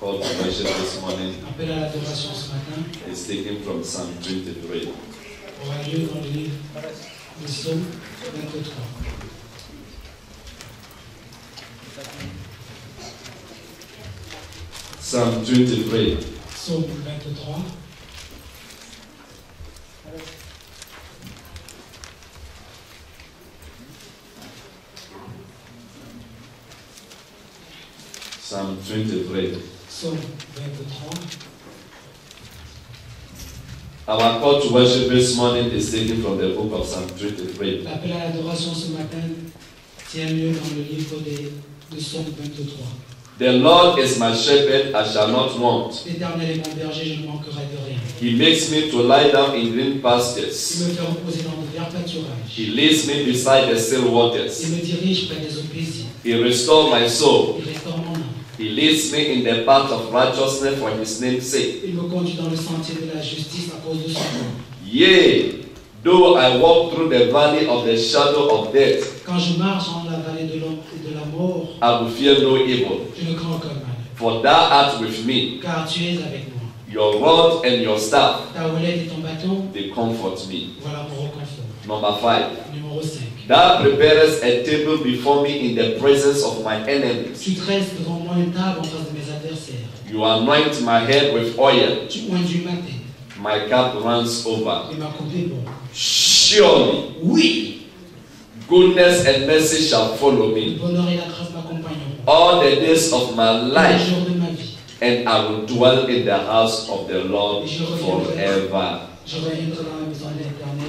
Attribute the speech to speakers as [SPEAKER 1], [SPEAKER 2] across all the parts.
[SPEAKER 1] call to worship this morning
[SPEAKER 2] Appel à l'adoration ce matin
[SPEAKER 1] is taken from Psalm 23.
[SPEAKER 2] aura lieu dans le livre des Psaumes 23.
[SPEAKER 1] Psalm 23.
[SPEAKER 2] Psaume 23.
[SPEAKER 1] Psalm 23.
[SPEAKER 2] Psaume 23.
[SPEAKER 1] Our call to worship this morning is taken from the book of Psalm 23.
[SPEAKER 2] L'appel à l'adoration ce matin tient lieu dans le livre de Psaume 23.
[SPEAKER 1] The Lord is my shepherd, I shall not want.
[SPEAKER 2] L'Éternel est mon berger, je ne manquerai de rien.
[SPEAKER 1] He makes me to lie down in green
[SPEAKER 2] Il
[SPEAKER 1] pastures.
[SPEAKER 2] me fait reposer dans de verts pâturages.
[SPEAKER 1] He leads me beside the still
[SPEAKER 2] Il
[SPEAKER 1] waters.
[SPEAKER 2] me dirige près des eaux paisibles.
[SPEAKER 1] He restores my soul.
[SPEAKER 2] Il restaure mon âme.
[SPEAKER 1] He leads me in the path of righteousness for his name's sake.
[SPEAKER 2] Il me conduit dans le sentier de la justice à cause de son nom.
[SPEAKER 1] Yea, though I walk through the valley of the shadow of death,
[SPEAKER 2] Quand je marche dans la vallée de l'ombre et de la mort,
[SPEAKER 1] I will fear no evil.
[SPEAKER 2] je ne crains aucun mal.
[SPEAKER 1] For thou art with me.
[SPEAKER 2] Car tu es avec moi.
[SPEAKER 1] Your rod and your staff,
[SPEAKER 2] Ta houlette et ton bâton,
[SPEAKER 1] they comfort me.
[SPEAKER 2] voilà mon réconfort.
[SPEAKER 1] Number 5.
[SPEAKER 2] Numéro 5.
[SPEAKER 1] Thou preparest a table before me in the presence of my enemies.
[SPEAKER 2] Tu dresses devant moi une table en face de mes adversaires.
[SPEAKER 1] You anoint my head with oil.
[SPEAKER 2] Tu oinduis ma tête.
[SPEAKER 1] My cup runs over.
[SPEAKER 2] Et ma coupe déborde.
[SPEAKER 1] Surely,
[SPEAKER 2] Oui!
[SPEAKER 1] goodness and mercy shall follow
[SPEAKER 2] Le
[SPEAKER 1] me
[SPEAKER 2] bonheur et la grâce m'accompagneront.
[SPEAKER 1] all the days of my
[SPEAKER 2] Les
[SPEAKER 1] life,
[SPEAKER 2] jours de ma vie.
[SPEAKER 1] and I will dwell in the house of the Lord forever.
[SPEAKER 2] Je reviendrai dans la maison de l'Éternel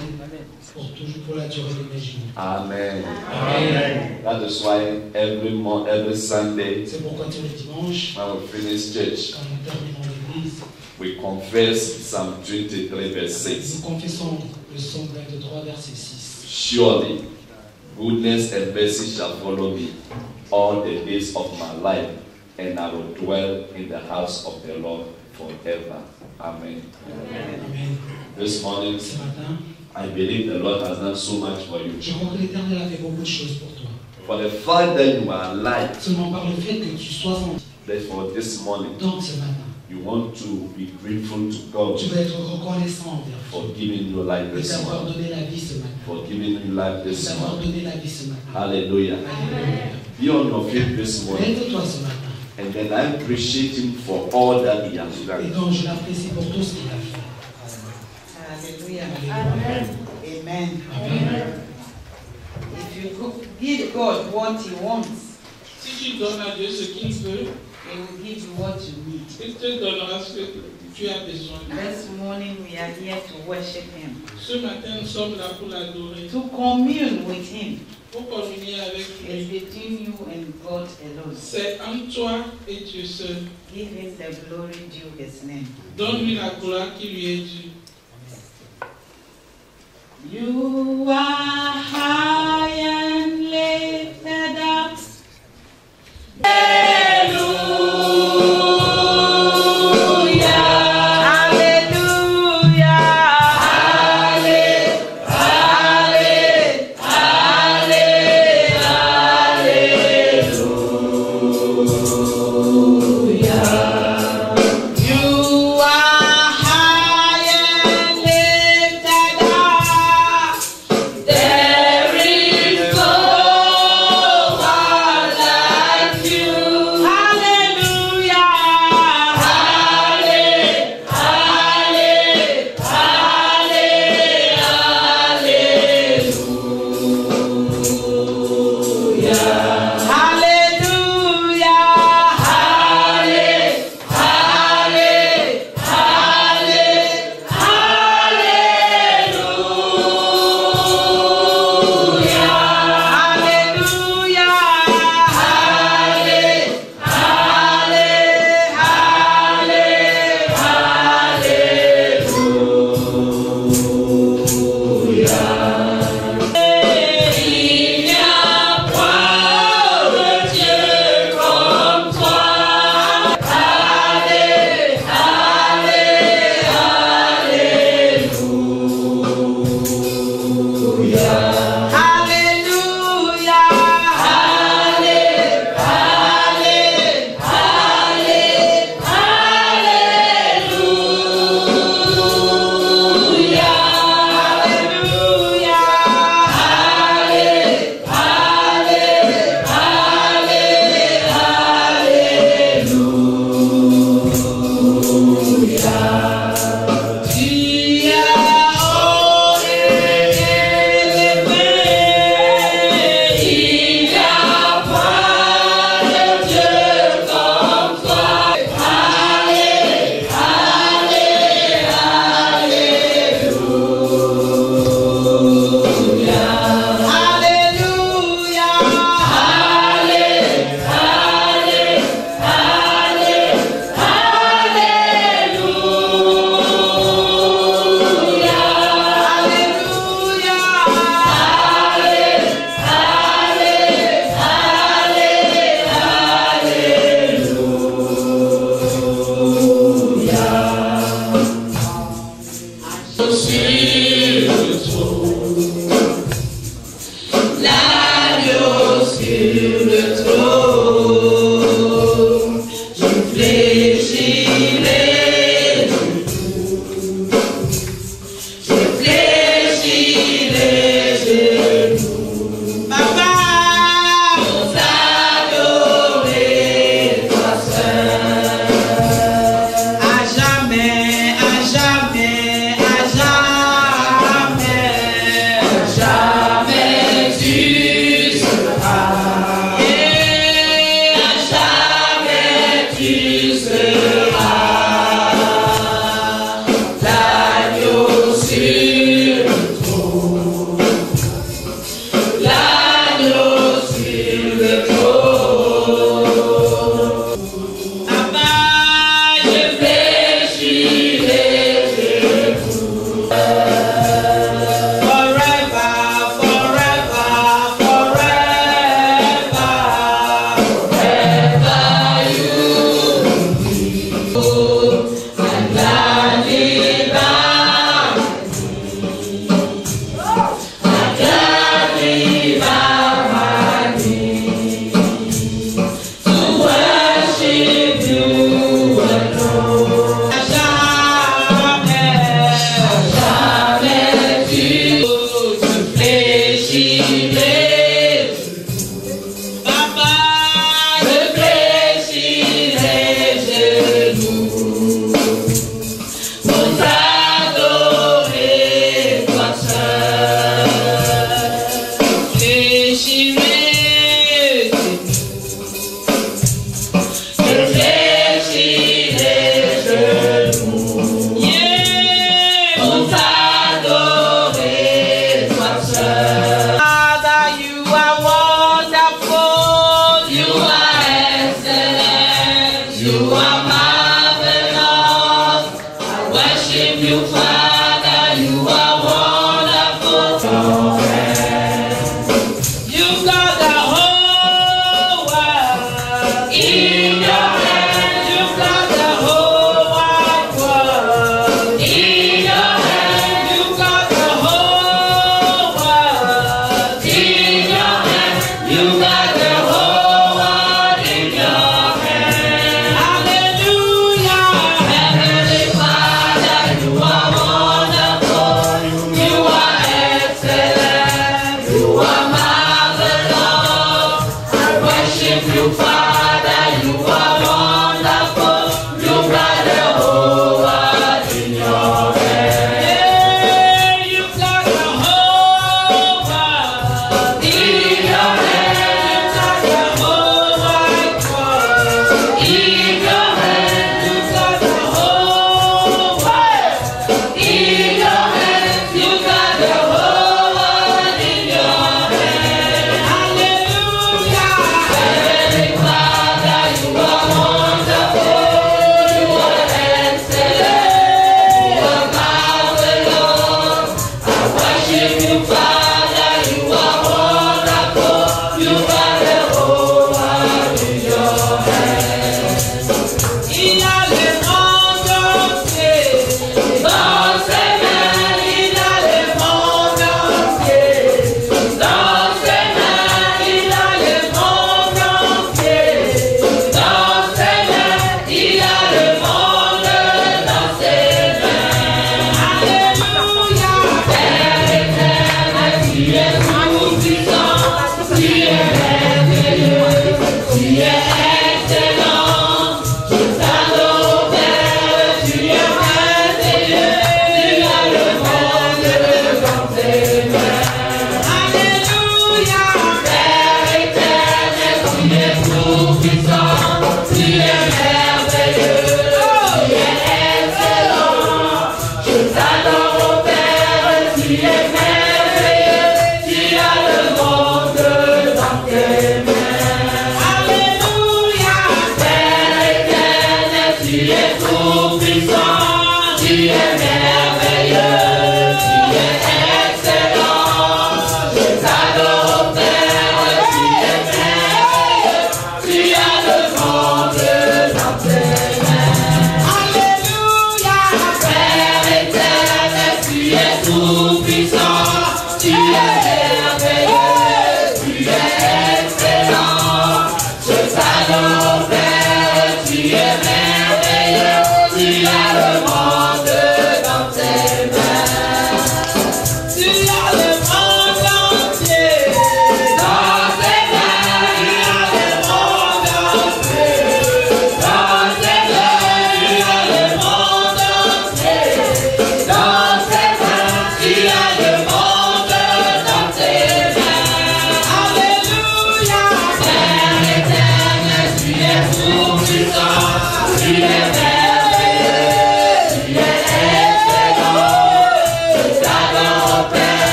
[SPEAKER 2] pour toujours, pour la durée de mes jours.
[SPEAKER 1] Amen.
[SPEAKER 2] Amen.
[SPEAKER 1] That is why every Sunday,
[SPEAKER 2] C'est pourquoi tous les dimanches,
[SPEAKER 1] when we finish church,
[SPEAKER 2] quand nous terminons l'église,
[SPEAKER 1] we confess Psalm 23 verse 6.
[SPEAKER 2] nous confessons le psaume 23, verset 6.
[SPEAKER 1] Surely, goodness and mercy shall follow me all the days of my life, and I will dwell in the house of the Lord forever. Amen.
[SPEAKER 2] Amen.
[SPEAKER 1] This morning,
[SPEAKER 2] Ce matin,
[SPEAKER 1] I believe the Lord has done so much for you.
[SPEAKER 2] je crois que l'Éternel a fait beaucoup de choses pour toi.
[SPEAKER 1] For the fact that you are alive,
[SPEAKER 2] Seulement par le fait que tu sois en vie.
[SPEAKER 1] therefore this morning,
[SPEAKER 2] Donc ce matin,
[SPEAKER 1] you want to be grateful to God
[SPEAKER 2] tu vas être reconnaissant envers
[SPEAKER 1] for
[SPEAKER 2] Dieu.
[SPEAKER 1] giving you life
[SPEAKER 2] Et
[SPEAKER 1] this
[SPEAKER 2] d'avoir
[SPEAKER 1] morning.
[SPEAKER 2] donné la vie ce matin.
[SPEAKER 1] For giving you life this
[SPEAKER 2] D'avoir
[SPEAKER 1] morning.
[SPEAKER 2] donné la vie ce matin.
[SPEAKER 1] Hallelujah.
[SPEAKER 2] Alléluia.
[SPEAKER 1] Be on your feet this morning.
[SPEAKER 2] Lève-toi ce matin.
[SPEAKER 1] And then I appreciate Him for all that He has
[SPEAKER 2] Et
[SPEAKER 1] done.
[SPEAKER 2] donc je l'apprécie pour tout ce qu'il a fait.
[SPEAKER 3] Hallelujah.
[SPEAKER 2] Alléluia.
[SPEAKER 3] Amen.
[SPEAKER 2] Amen.
[SPEAKER 3] If you could give God what He wants,
[SPEAKER 4] Si tu donnes à Dieu ce qu'il veut,
[SPEAKER 3] He will give you what you need.
[SPEAKER 4] il te donnera ce que tu as besoin.
[SPEAKER 3] This morning we are here to worship Him,
[SPEAKER 4] Ce matin, nous sommes là pour l'adorer,
[SPEAKER 3] to commune with Him.
[SPEAKER 4] pour communier avec
[SPEAKER 3] It's
[SPEAKER 4] lui.
[SPEAKER 3] between you and God alone.
[SPEAKER 4] C'est entre toi et Dieu seul.
[SPEAKER 3] Give Him the glory due His name.
[SPEAKER 4] Donne-lui la gloire qui lui est due.
[SPEAKER 3] You are high and lifted up.
[SPEAKER 5] There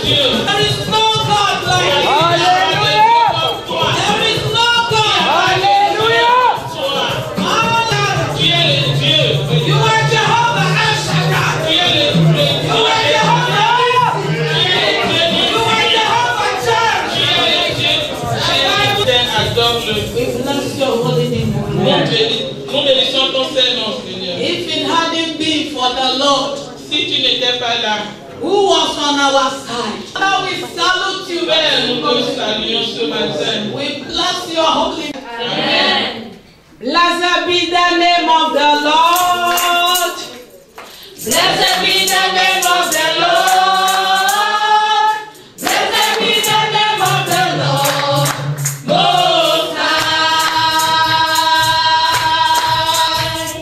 [SPEAKER 5] There is no God
[SPEAKER 4] Nous bénissons ton Saint-Nom, Seigneur.
[SPEAKER 3] If it hadn't been for the Lord,
[SPEAKER 4] Si tu n'étais pas là,
[SPEAKER 3] who was on our side? Father, we salute you.
[SPEAKER 4] Père, nous te saluons ce matin.
[SPEAKER 3] We bless your holy name.
[SPEAKER 4] Amen.
[SPEAKER 3] Blessed be the name of the Lord. Blessed be the name of the Lord. Blessed be the name of the Lord. Most High.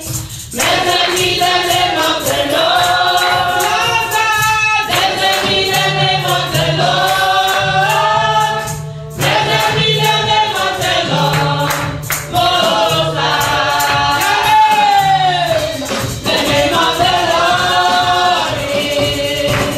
[SPEAKER 3] Blessed be the name of the Lord. Blessed be the name of the Lord. Blessed be the name of the Lord. Most High. The name of the Lord is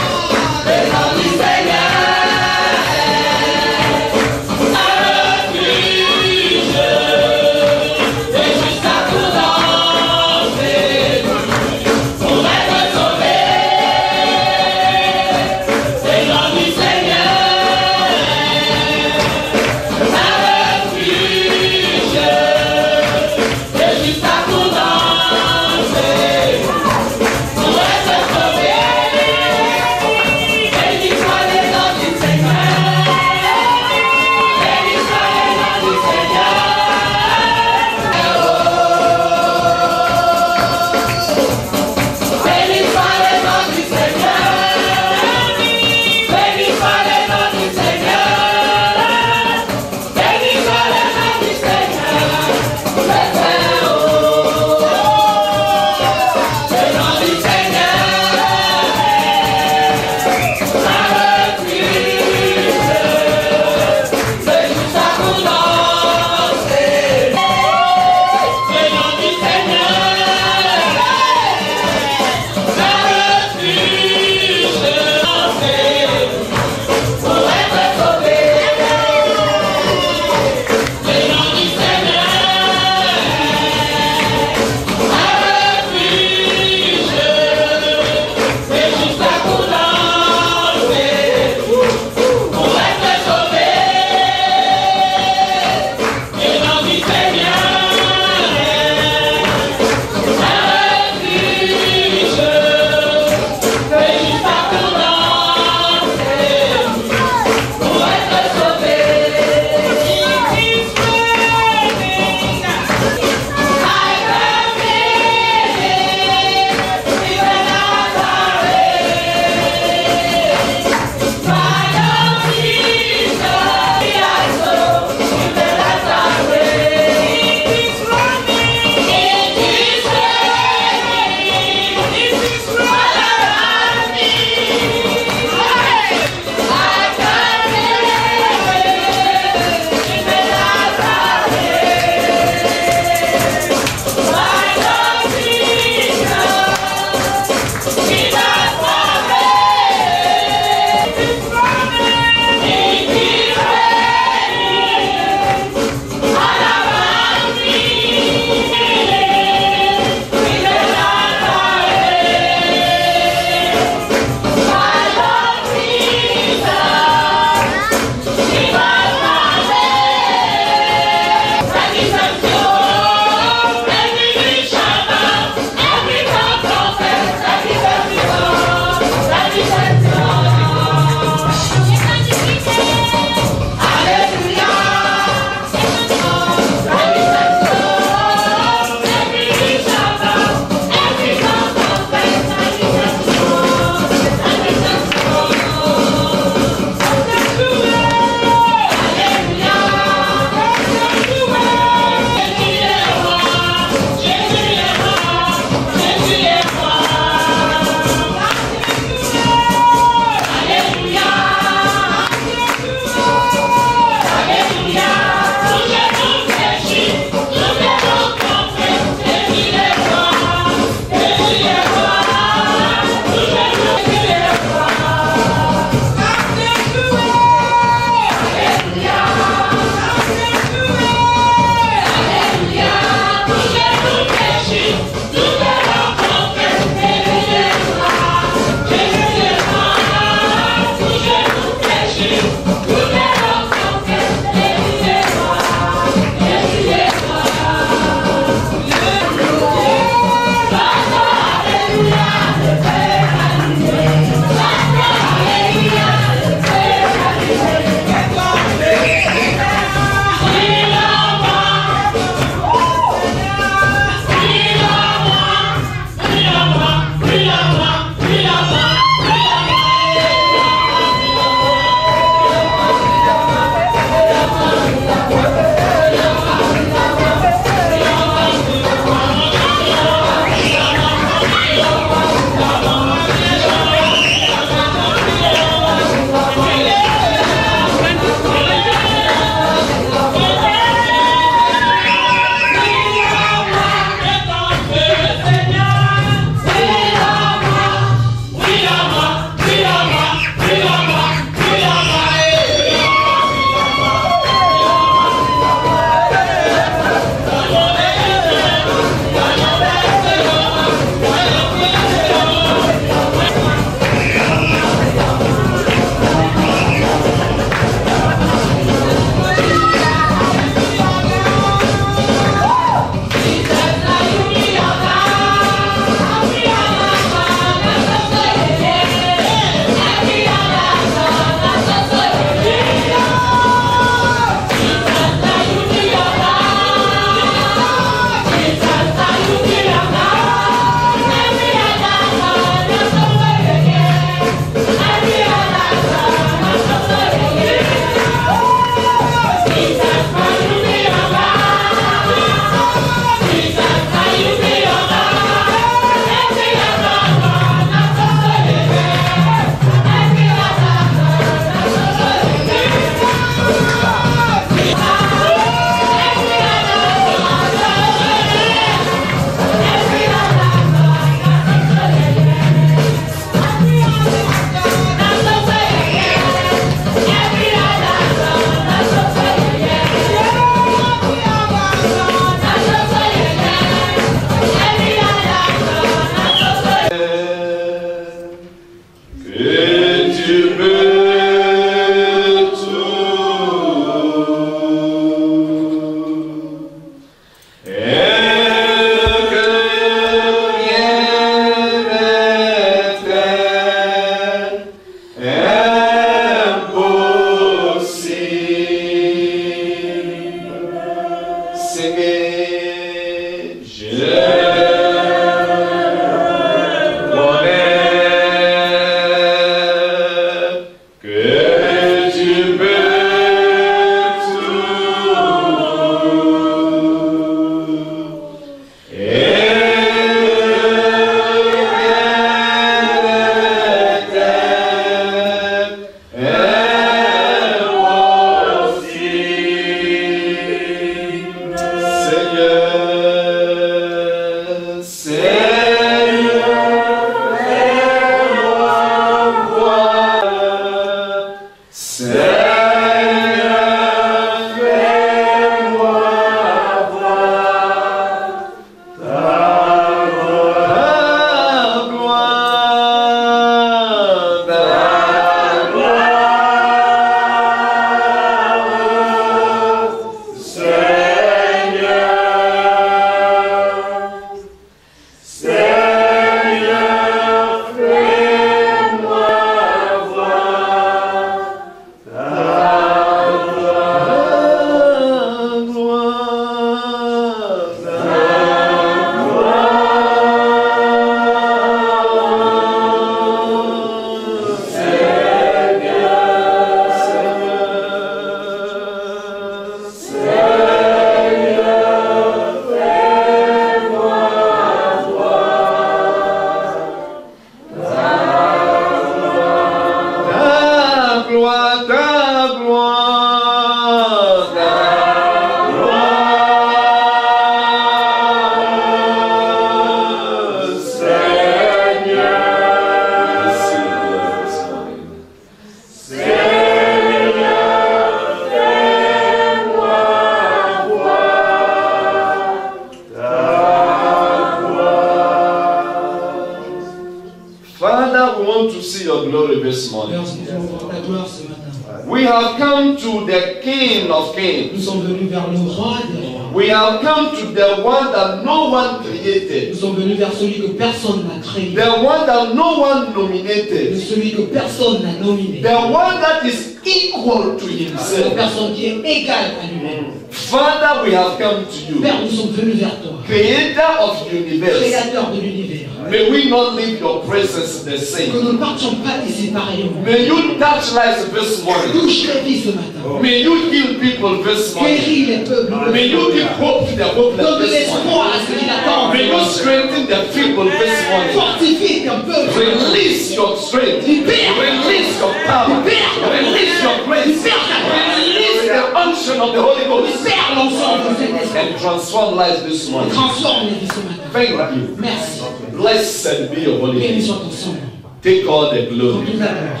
[SPEAKER 1] Father, we want to see your glory this morning.
[SPEAKER 2] Père, nous voulons voir ta gloire ce matin.
[SPEAKER 1] We have come to the King of Kings.
[SPEAKER 2] Nous sommes venus vers le roi des rois.
[SPEAKER 1] We have come to the one that no one created.
[SPEAKER 2] Nous sommes venus vers celui que personne n'a créé.
[SPEAKER 1] The one that no one nominated.
[SPEAKER 2] Celui que personne n'a nominé.
[SPEAKER 1] The one that is equal to
[SPEAKER 2] La
[SPEAKER 1] himself.
[SPEAKER 2] personne qui est égale à lui-même.
[SPEAKER 1] Father, we have come to you.
[SPEAKER 2] Père, nous sommes venus vers toi.
[SPEAKER 1] Creator of the universe.
[SPEAKER 2] Créateur de l'univers.
[SPEAKER 1] May we not leave your presence the
[SPEAKER 2] Que
[SPEAKER 1] same.
[SPEAKER 2] nous ne partions pas d'ici pareillement.
[SPEAKER 1] May you touch lives this morning.
[SPEAKER 2] Touche les vies ce matin.
[SPEAKER 1] May you heal people this morning.
[SPEAKER 2] Guéris les peuples.
[SPEAKER 1] May you give hope to the hopeless
[SPEAKER 2] Donne de
[SPEAKER 1] this morning.
[SPEAKER 2] l'espoir à ceux qui l'attendent.
[SPEAKER 1] May you strengthen the people this morning.
[SPEAKER 2] Fortifie ton peuple.
[SPEAKER 1] Release your strength. Release your power. Release your grace. Release the unction of the Holy Ghost.
[SPEAKER 2] Libère l'ensemble de cet esprit.
[SPEAKER 1] And transform lives this morning.
[SPEAKER 2] Transforme les vies ce matin.
[SPEAKER 1] Thank you.
[SPEAKER 2] Merci.
[SPEAKER 1] Blessed be your holy
[SPEAKER 2] Béni
[SPEAKER 1] name.
[SPEAKER 2] soit ton sang.
[SPEAKER 1] Take all the
[SPEAKER 2] Prends
[SPEAKER 1] glory.
[SPEAKER 2] toute la gloire.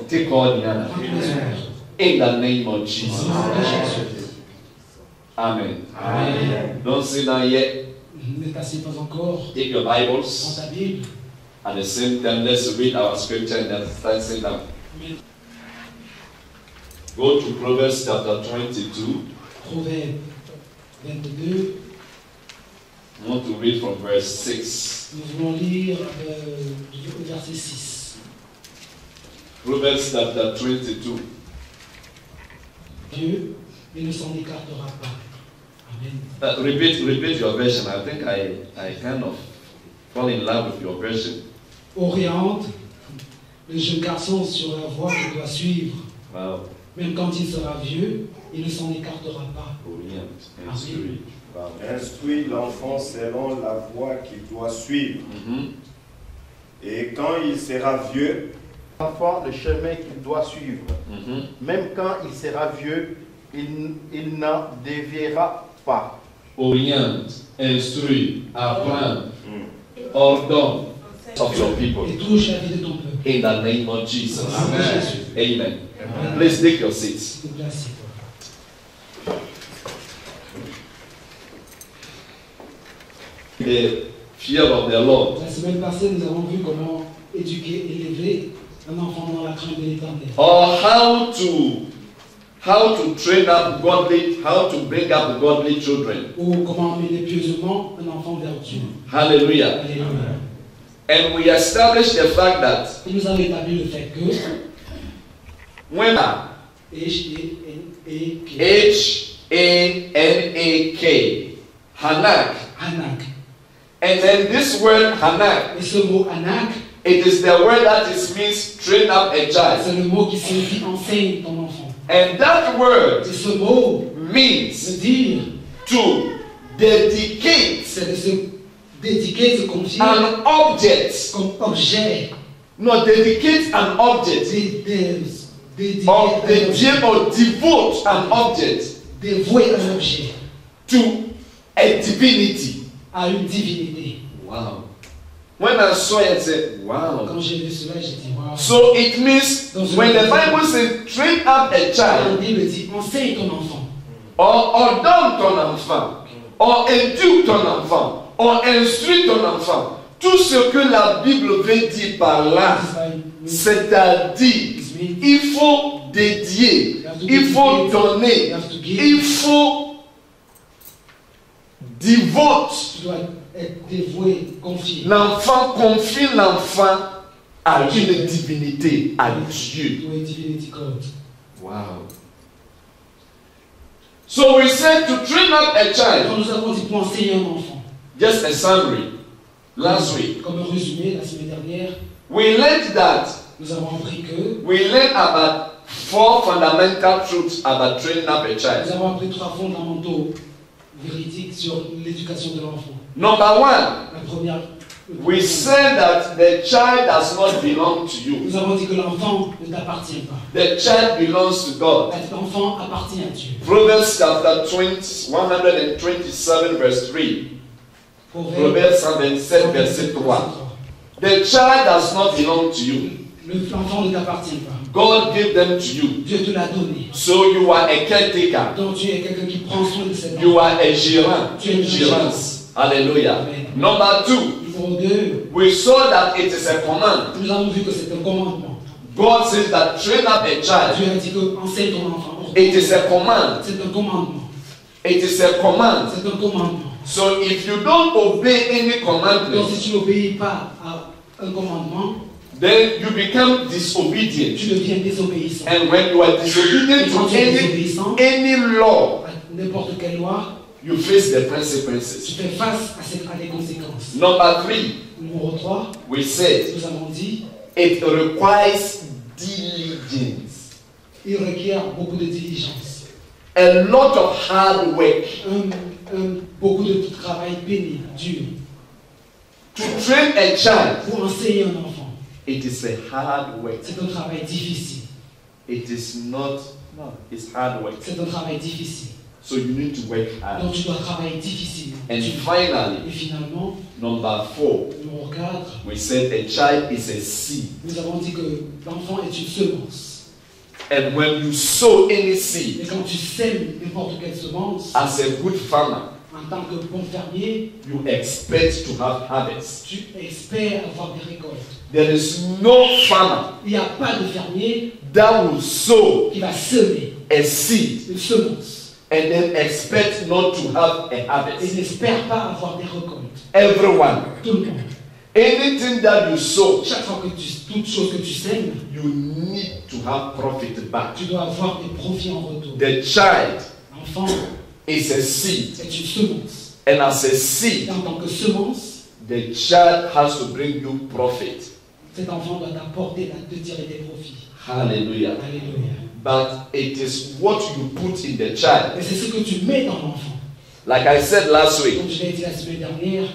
[SPEAKER 1] Take all the honor.
[SPEAKER 2] Prends tous les honneurs.
[SPEAKER 1] In the name of
[SPEAKER 2] Au
[SPEAKER 1] Jesus.
[SPEAKER 2] nom de Jésus.
[SPEAKER 1] Amen.
[SPEAKER 2] Amen.
[SPEAKER 1] Don't sit down yet.
[SPEAKER 2] Ne t'assieds pas encore.
[SPEAKER 1] Take your
[SPEAKER 2] Prends
[SPEAKER 1] Bibles.
[SPEAKER 2] ta Bible.
[SPEAKER 1] At the same time, let's read our scripture and then start sitting down. Go to Proverbs chapter 22.
[SPEAKER 2] Proverbe 22.
[SPEAKER 1] I want to read from verse 6.
[SPEAKER 2] Nous voulons lire du verset 6.
[SPEAKER 1] Proverbs chapter 22.
[SPEAKER 2] Dieu, il ne s'en écartera pas. Amen.
[SPEAKER 1] Repeat your version. I think I kind of fall in love with your version.
[SPEAKER 2] Oriente le jeune garçon sur la voie qu'il doit suivre.
[SPEAKER 1] Wow.
[SPEAKER 2] Même quand il sera vieux, il ne s'en écartera pas.
[SPEAKER 1] Orient and
[SPEAKER 2] Amen.
[SPEAKER 1] spirit. Wow.
[SPEAKER 5] Instruit l'enfant selon la voie qu'il doit suivre. Et quand il sera vieux,
[SPEAKER 6] L'enfant, le chemin qu'il doit suivre. Même quand il sera vieux, il n'en déviera pas.
[SPEAKER 1] Orient, instruit, apprend, ordonne of your people.
[SPEAKER 2] Et touche la vie de ton peuple.
[SPEAKER 1] In the name of Jesus.
[SPEAKER 2] Amen.
[SPEAKER 1] Amen. Please take your seats.
[SPEAKER 2] S'il te plaît, assieds-toi.
[SPEAKER 1] The fear of the Lord.
[SPEAKER 2] La semaine passée, nous avons vu comment éduquer, élever un enfant dans la crainte de l'Éternel.
[SPEAKER 1] Or how to train up godly, how to bring up godly children.
[SPEAKER 2] Ou comment amener pieusement un enfant vers Dieu.
[SPEAKER 1] Hallelujah.
[SPEAKER 2] Alléluia.
[SPEAKER 1] And we established the fact that
[SPEAKER 2] Et nous avons établi le fait que
[SPEAKER 1] when H-A-N-A-K, Hanak,
[SPEAKER 2] Anak.
[SPEAKER 1] and then this word Hanak,
[SPEAKER 2] Et ce mot Anak,
[SPEAKER 1] it is the word that it means train up a child.
[SPEAKER 2] c'est le mot qui signifie enseigne ton enfant.
[SPEAKER 1] And that word
[SPEAKER 2] Et ce mot
[SPEAKER 1] means
[SPEAKER 2] veut dire,
[SPEAKER 1] to dedicate
[SPEAKER 2] c'est de se dédiquer, se confier
[SPEAKER 1] an object.
[SPEAKER 2] comme objet.
[SPEAKER 1] No, dedicate an object.
[SPEAKER 2] Dédier
[SPEAKER 1] Or
[SPEAKER 2] un objet.
[SPEAKER 1] dediate or devote an object
[SPEAKER 2] Dévouer un objet
[SPEAKER 1] to a divinity.
[SPEAKER 2] à une divinité.
[SPEAKER 1] Wow. wow. When I saw it, I said, wow.
[SPEAKER 2] Quand j'ai vu cela, j'ai dit waouh.
[SPEAKER 1] So it means when the Bible says train up a
[SPEAKER 2] La
[SPEAKER 1] child,
[SPEAKER 2] Bible dit enseigne ton enfant,
[SPEAKER 1] or donne ton enfant, or éduque ton enfant, or instruis ton enfant. Tout ce que la Bible veut dire par là, c'est-à-dire, il faut dédier, il faut donner, il faut dévote.
[SPEAKER 2] tu dois être dévoué, confié.
[SPEAKER 1] L'enfant confie l'enfant à une divinité, à Dieu.
[SPEAKER 2] To a divinity God.
[SPEAKER 1] Wow. So we said to train up a child.
[SPEAKER 2] Quand nous avons dit pour enseigner un enfant,
[SPEAKER 1] Just a summary. Last week,
[SPEAKER 2] comme un résumé la semaine dernière,
[SPEAKER 1] we learned that
[SPEAKER 2] nous avons appris que
[SPEAKER 1] we learned about 4 fundamental truths about training up a
[SPEAKER 2] nous
[SPEAKER 1] child.
[SPEAKER 2] avons appris 3 fondamentaux véridiques sur l'éducation de l'enfant.
[SPEAKER 1] Number 1,
[SPEAKER 2] La première,
[SPEAKER 1] we said that the child does not belong to you.
[SPEAKER 2] nous avons dit que l'enfant ne t'appartient pas.
[SPEAKER 1] The child belongs to God.
[SPEAKER 2] L'enfant appartient à Dieu.
[SPEAKER 1] Proverbs chapter 127 verse 3. Proverbs 127 verset 3. The child does not belong to you.
[SPEAKER 2] L'enfant ne t'appartient pas.
[SPEAKER 1] God gave them to you.
[SPEAKER 2] Dieu te l'a donné.
[SPEAKER 1] So you are a caretaker.
[SPEAKER 2] Donc tu es quelqu'un qui prend soin de cet
[SPEAKER 1] You
[SPEAKER 2] enfant.
[SPEAKER 1] are a gérant. Gérance. Hallelujah.
[SPEAKER 2] Amen.
[SPEAKER 1] Number 2,
[SPEAKER 2] Numéro 2,
[SPEAKER 1] we saw that it is a command.
[SPEAKER 2] nous avons vu que c'est un commandement.
[SPEAKER 1] God says that train up a child.
[SPEAKER 2] Dieu a dit que enseigne ton enfant.
[SPEAKER 1] It is a command.
[SPEAKER 2] C'est un commandement.
[SPEAKER 1] It is a command.
[SPEAKER 2] C'est un commandement.
[SPEAKER 1] So if you don't obey any
[SPEAKER 2] Donc
[SPEAKER 1] commandment,
[SPEAKER 2] si tu n'obéis pas à un commandement,
[SPEAKER 1] then you become disobedient.
[SPEAKER 2] tu deviens désobéissant.
[SPEAKER 1] And when you are disobedient
[SPEAKER 2] Et quand
[SPEAKER 1] to
[SPEAKER 2] tu es désobéissant
[SPEAKER 1] any law,
[SPEAKER 2] à n'importe quelle loi,
[SPEAKER 1] you face the
[SPEAKER 2] tu
[SPEAKER 1] consequences.
[SPEAKER 2] fais face à des conséquences.
[SPEAKER 1] Number 3,
[SPEAKER 2] Numéro 3,
[SPEAKER 1] we said
[SPEAKER 2] nous avons dit,
[SPEAKER 1] it requires diligence.
[SPEAKER 2] il requiert beaucoup de diligence.
[SPEAKER 1] A lot of hard work.
[SPEAKER 2] Beaucoup de travail pénible, dur.
[SPEAKER 1] To train a child,
[SPEAKER 2] Pour enseigner un enfant,
[SPEAKER 1] it is a hard work.
[SPEAKER 2] c'est un travail difficile.
[SPEAKER 1] It is not, no, it's hard work.
[SPEAKER 2] C'est un travail difficile.
[SPEAKER 1] So you need to work hard.
[SPEAKER 2] Donc tu dois travailler difficilement.
[SPEAKER 1] And
[SPEAKER 2] Et
[SPEAKER 1] finally,
[SPEAKER 2] finalement,
[SPEAKER 1] number 4,
[SPEAKER 2] numéro 4,
[SPEAKER 1] we said a child is a seed.
[SPEAKER 2] nous avons dit que l'enfant est une semence.
[SPEAKER 1] And when you sow any
[SPEAKER 2] Et
[SPEAKER 1] seed,
[SPEAKER 2] quand tu sèmes n'importe quelle semence,
[SPEAKER 1] as a good farmer,
[SPEAKER 2] en tant que bon fermier,
[SPEAKER 1] you expect to have harvest.
[SPEAKER 2] tu espères avoir des récoltes.
[SPEAKER 1] There is no farmer
[SPEAKER 2] Il n'y a pas de fermier
[SPEAKER 1] that will sow
[SPEAKER 2] qui va semer
[SPEAKER 1] a seed
[SPEAKER 2] une semence
[SPEAKER 1] and then expect not to have a
[SPEAKER 2] et
[SPEAKER 1] harvest.
[SPEAKER 2] n'espère pas avoir des récoltes.
[SPEAKER 1] Everyone,
[SPEAKER 2] Tout le monde.
[SPEAKER 1] anything that you sow,
[SPEAKER 2] Chaque fois que toute chose que tu sèmes,
[SPEAKER 1] you need to have profit back.
[SPEAKER 2] tu dois avoir des profits en retour.
[SPEAKER 1] The child
[SPEAKER 2] L'enfant
[SPEAKER 1] is a seed,
[SPEAKER 2] est une semence.
[SPEAKER 1] and as a
[SPEAKER 2] Et
[SPEAKER 1] seed,
[SPEAKER 2] en tant que semence,
[SPEAKER 1] the child has to bring you profit.
[SPEAKER 2] cet enfant doit t'apporter, te tirer des profits.
[SPEAKER 1] Hallelujah.
[SPEAKER 2] Alléluia.
[SPEAKER 1] But it is what you put in the child.
[SPEAKER 2] Et c'est ce que tu mets dans l'enfant.
[SPEAKER 1] Like I said last week,
[SPEAKER 2] Comme je l'ai dit la semaine dernière,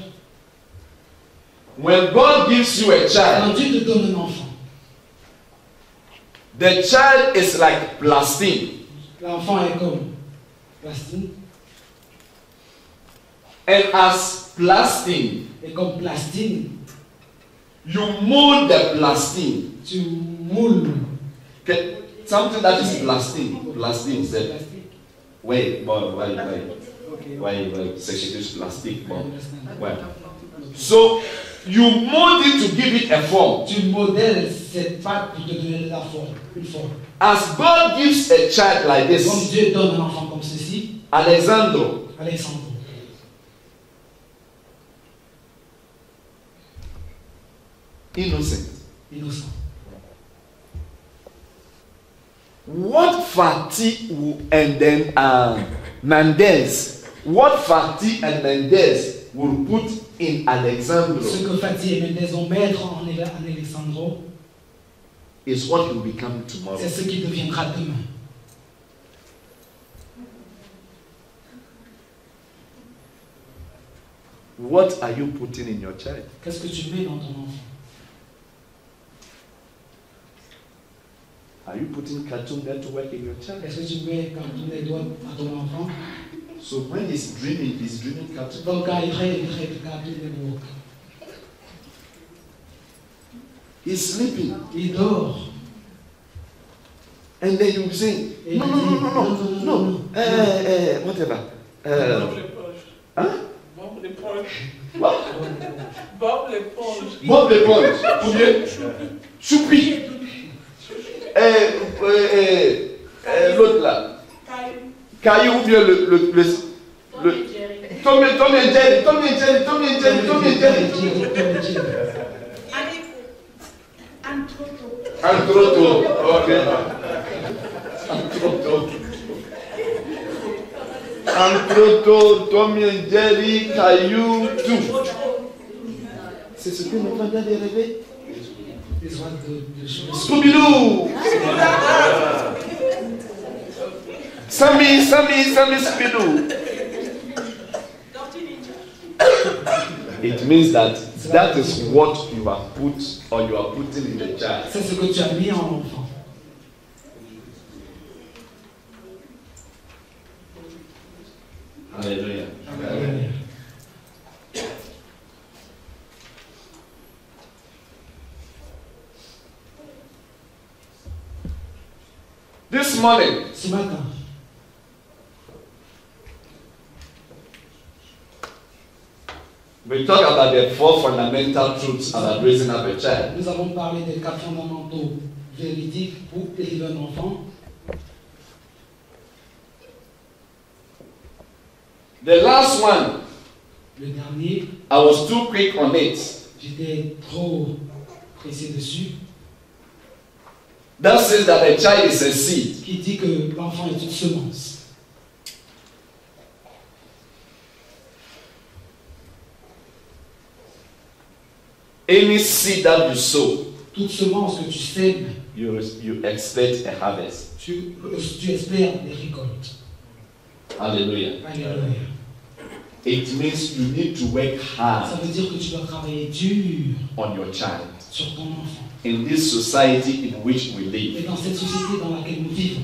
[SPEAKER 1] when God gives you a
[SPEAKER 2] quand
[SPEAKER 1] child,
[SPEAKER 2] Dieu te donne un enfant,
[SPEAKER 1] the child is like plastic.
[SPEAKER 2] l'enfant est comme plastique.
[SPEAKER 1] And as plastic,
[SPEAKER 2] Et comme plastine,
[SPEAKER 1] you mold the plastic.
[SPEAKER 2] tu moules.
[SPEAKER 1] Okay, something that is plastic. Plastic is that.
[SPEAKER 2] Plastique.
[SPEAKER 1] Wait, why?
[SPEAKER 2] Okay.
[SPEAKER 1] Why? Substitute plastic.
[SPEAKER 2] I understand.
[SPEAKER 1] Why? So you mold it to give it a form.
[SPEAKER 2] Tu modèles cette pâte pour te donner la forme, une forme.
[SPEAKER 1] As God gives a child like
[SPEAKER 2] Comme
[SPEAKER 1] this,
[SPEAKER 2] Dieu donne un enfant comme ceci,
[SPEAKER 1] Alessandro,
[SPEAKER 2] Alexandre,
[SPEAKER 1] innocent.
[SPEAKER 2] innocent.
[SPEAKER 1] What Fati and then Mendez, what Fati and Mendez will put in Alexandro
[SPEAKER 2] Ce que Fatih et Mendez vont mettre en Alexandro,
[SPEAKER 1] is what he will become tomorrow.
[SPEAKER 2] c'est ce qui deviendra demain.
[SPEAKER 1] What are you putting in your child?
[SPEAKER 2] Qu'est-ce que tu mets dans ton enfant?
[SPEAKER 1] Are you putting Cartoon Network in your child?
[SPEAKER 2] Est-ce que tu mets Cartoon Network à ton enfant?
[SPEAKER 1] So when he's dreaming Cartoon.
[SPEAKER 2] Donc quand il rêve Cartoon Network.
[SPEAKER 1] He's sleeping.
[SPEAKER 2] Il dort.
[SPEAKER 1] And then you say,
[SPEAKER 2] Et
[SPEAKER 1] no,
[SPEAKER 2] il
[SPEAKER 1] no,
[SPEAKER 2] dit,
[SPEAKER 1] no, no, no, no, no. Whatever.
[SPEAKER 4] Bob l'éponge.
[SPEAKER 1] Hein?
[SPEAKER 4] Bob l'éponge.
[SPEAKER 1] What?
[SPEAKER 4] Bob l'éponge.
[SPEAKER 1] Bob l'éponge. Ou bien Choupi. L'autre là. Caillou ou bien le Tommy and Jerry. Antroto. Ok. Antroto, Tommy and Jerry, Caillou, tout. C'est ce que notre vient de rêver.
[SPEAKER 2] Les oies de choses.
[SPEAKER 1] Scooby-Doo. Sammy, Scooby-Doo. It means that is what you have put or you are putting in the child.
[SPEAKER 2] C'est ce que tu as mis en enfant.
[SPEAKER 1] Hallelujah.
[SPEAKER 2] Alléluia.
[SPEAKER 1] This morning,
[SPEAKER 2] Ce matin,
[SPEAKER 1] we talk about the four fundamental truths about raising up a child.
[SPEAKER 2] nous avons parlé des 4 fondamentaux véridiques pour élever un enfant.
[SPEAKER 1] The last one,
[SPEAKER 2] Le dernier,
[SPEAKER 1] I was too quick on it.
[SPEAKER 2] j'étais trop pressé dessus,
[SPEAKER 1] That says that a child is a seed.
[SPEAKER 2] qui dit que l'enfant est une semence.
[SPEAKER 1] Any seed that you sow,
[SPEAKER 2] Toute semence que tu sèmes,
[SPEAKER 1] you expect a harvest.
[SPEAKER 2] tu espères des récoltes.
[SPEAKER 1] Hallelujah.
[SPEAKER 2] Alléluia.
[SPEAKER 1] It means you need to work hard
[SPEAKER 2] Ça veut dire que tu dois travailler dur
[SPEAKER 1] on your child.
[SPEAKER 2] sur ton enfant.
[SPEAKER 1] In this society in which we
[SPEAKER 2] Et
[SPEAKER 1] live,
[SPEAKER 2] dans cette société dans laquelle nous vivons,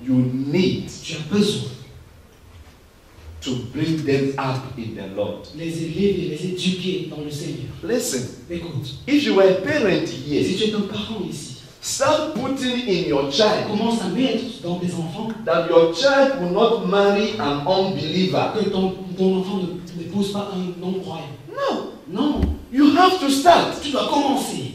[SPEAKER 1] you need
[SPEAKER 2] tu as besoin
[SPEAKER 1] to bring them up in the Lord.
[SPEAKER 2] de les élever, de les éduquer dans le Seigneur.
[SPEAKER 1] Listen,
[SPEAKER 2] Écoute,
[SPEAKER 1] if you were a parent
[SPEAKER 2] si
[SPEAKER 1] here,
[SPEAKER 2] tu es un parent ici,
[SPEAKER 1] start putting in your child
[SPEAKER 2] commence à mettre dans tes enfants
[SPEAKER 1] that your child will not marry an unbeliever.
[SPEAKER 2] que ton enfant n'épouse pas un non-croyant.
[SPEAKER 1] No,
[SPEAKER 2] Non,
[SPEAKER 1] you have to start.
[SPEAKER 2] tu dois commencer.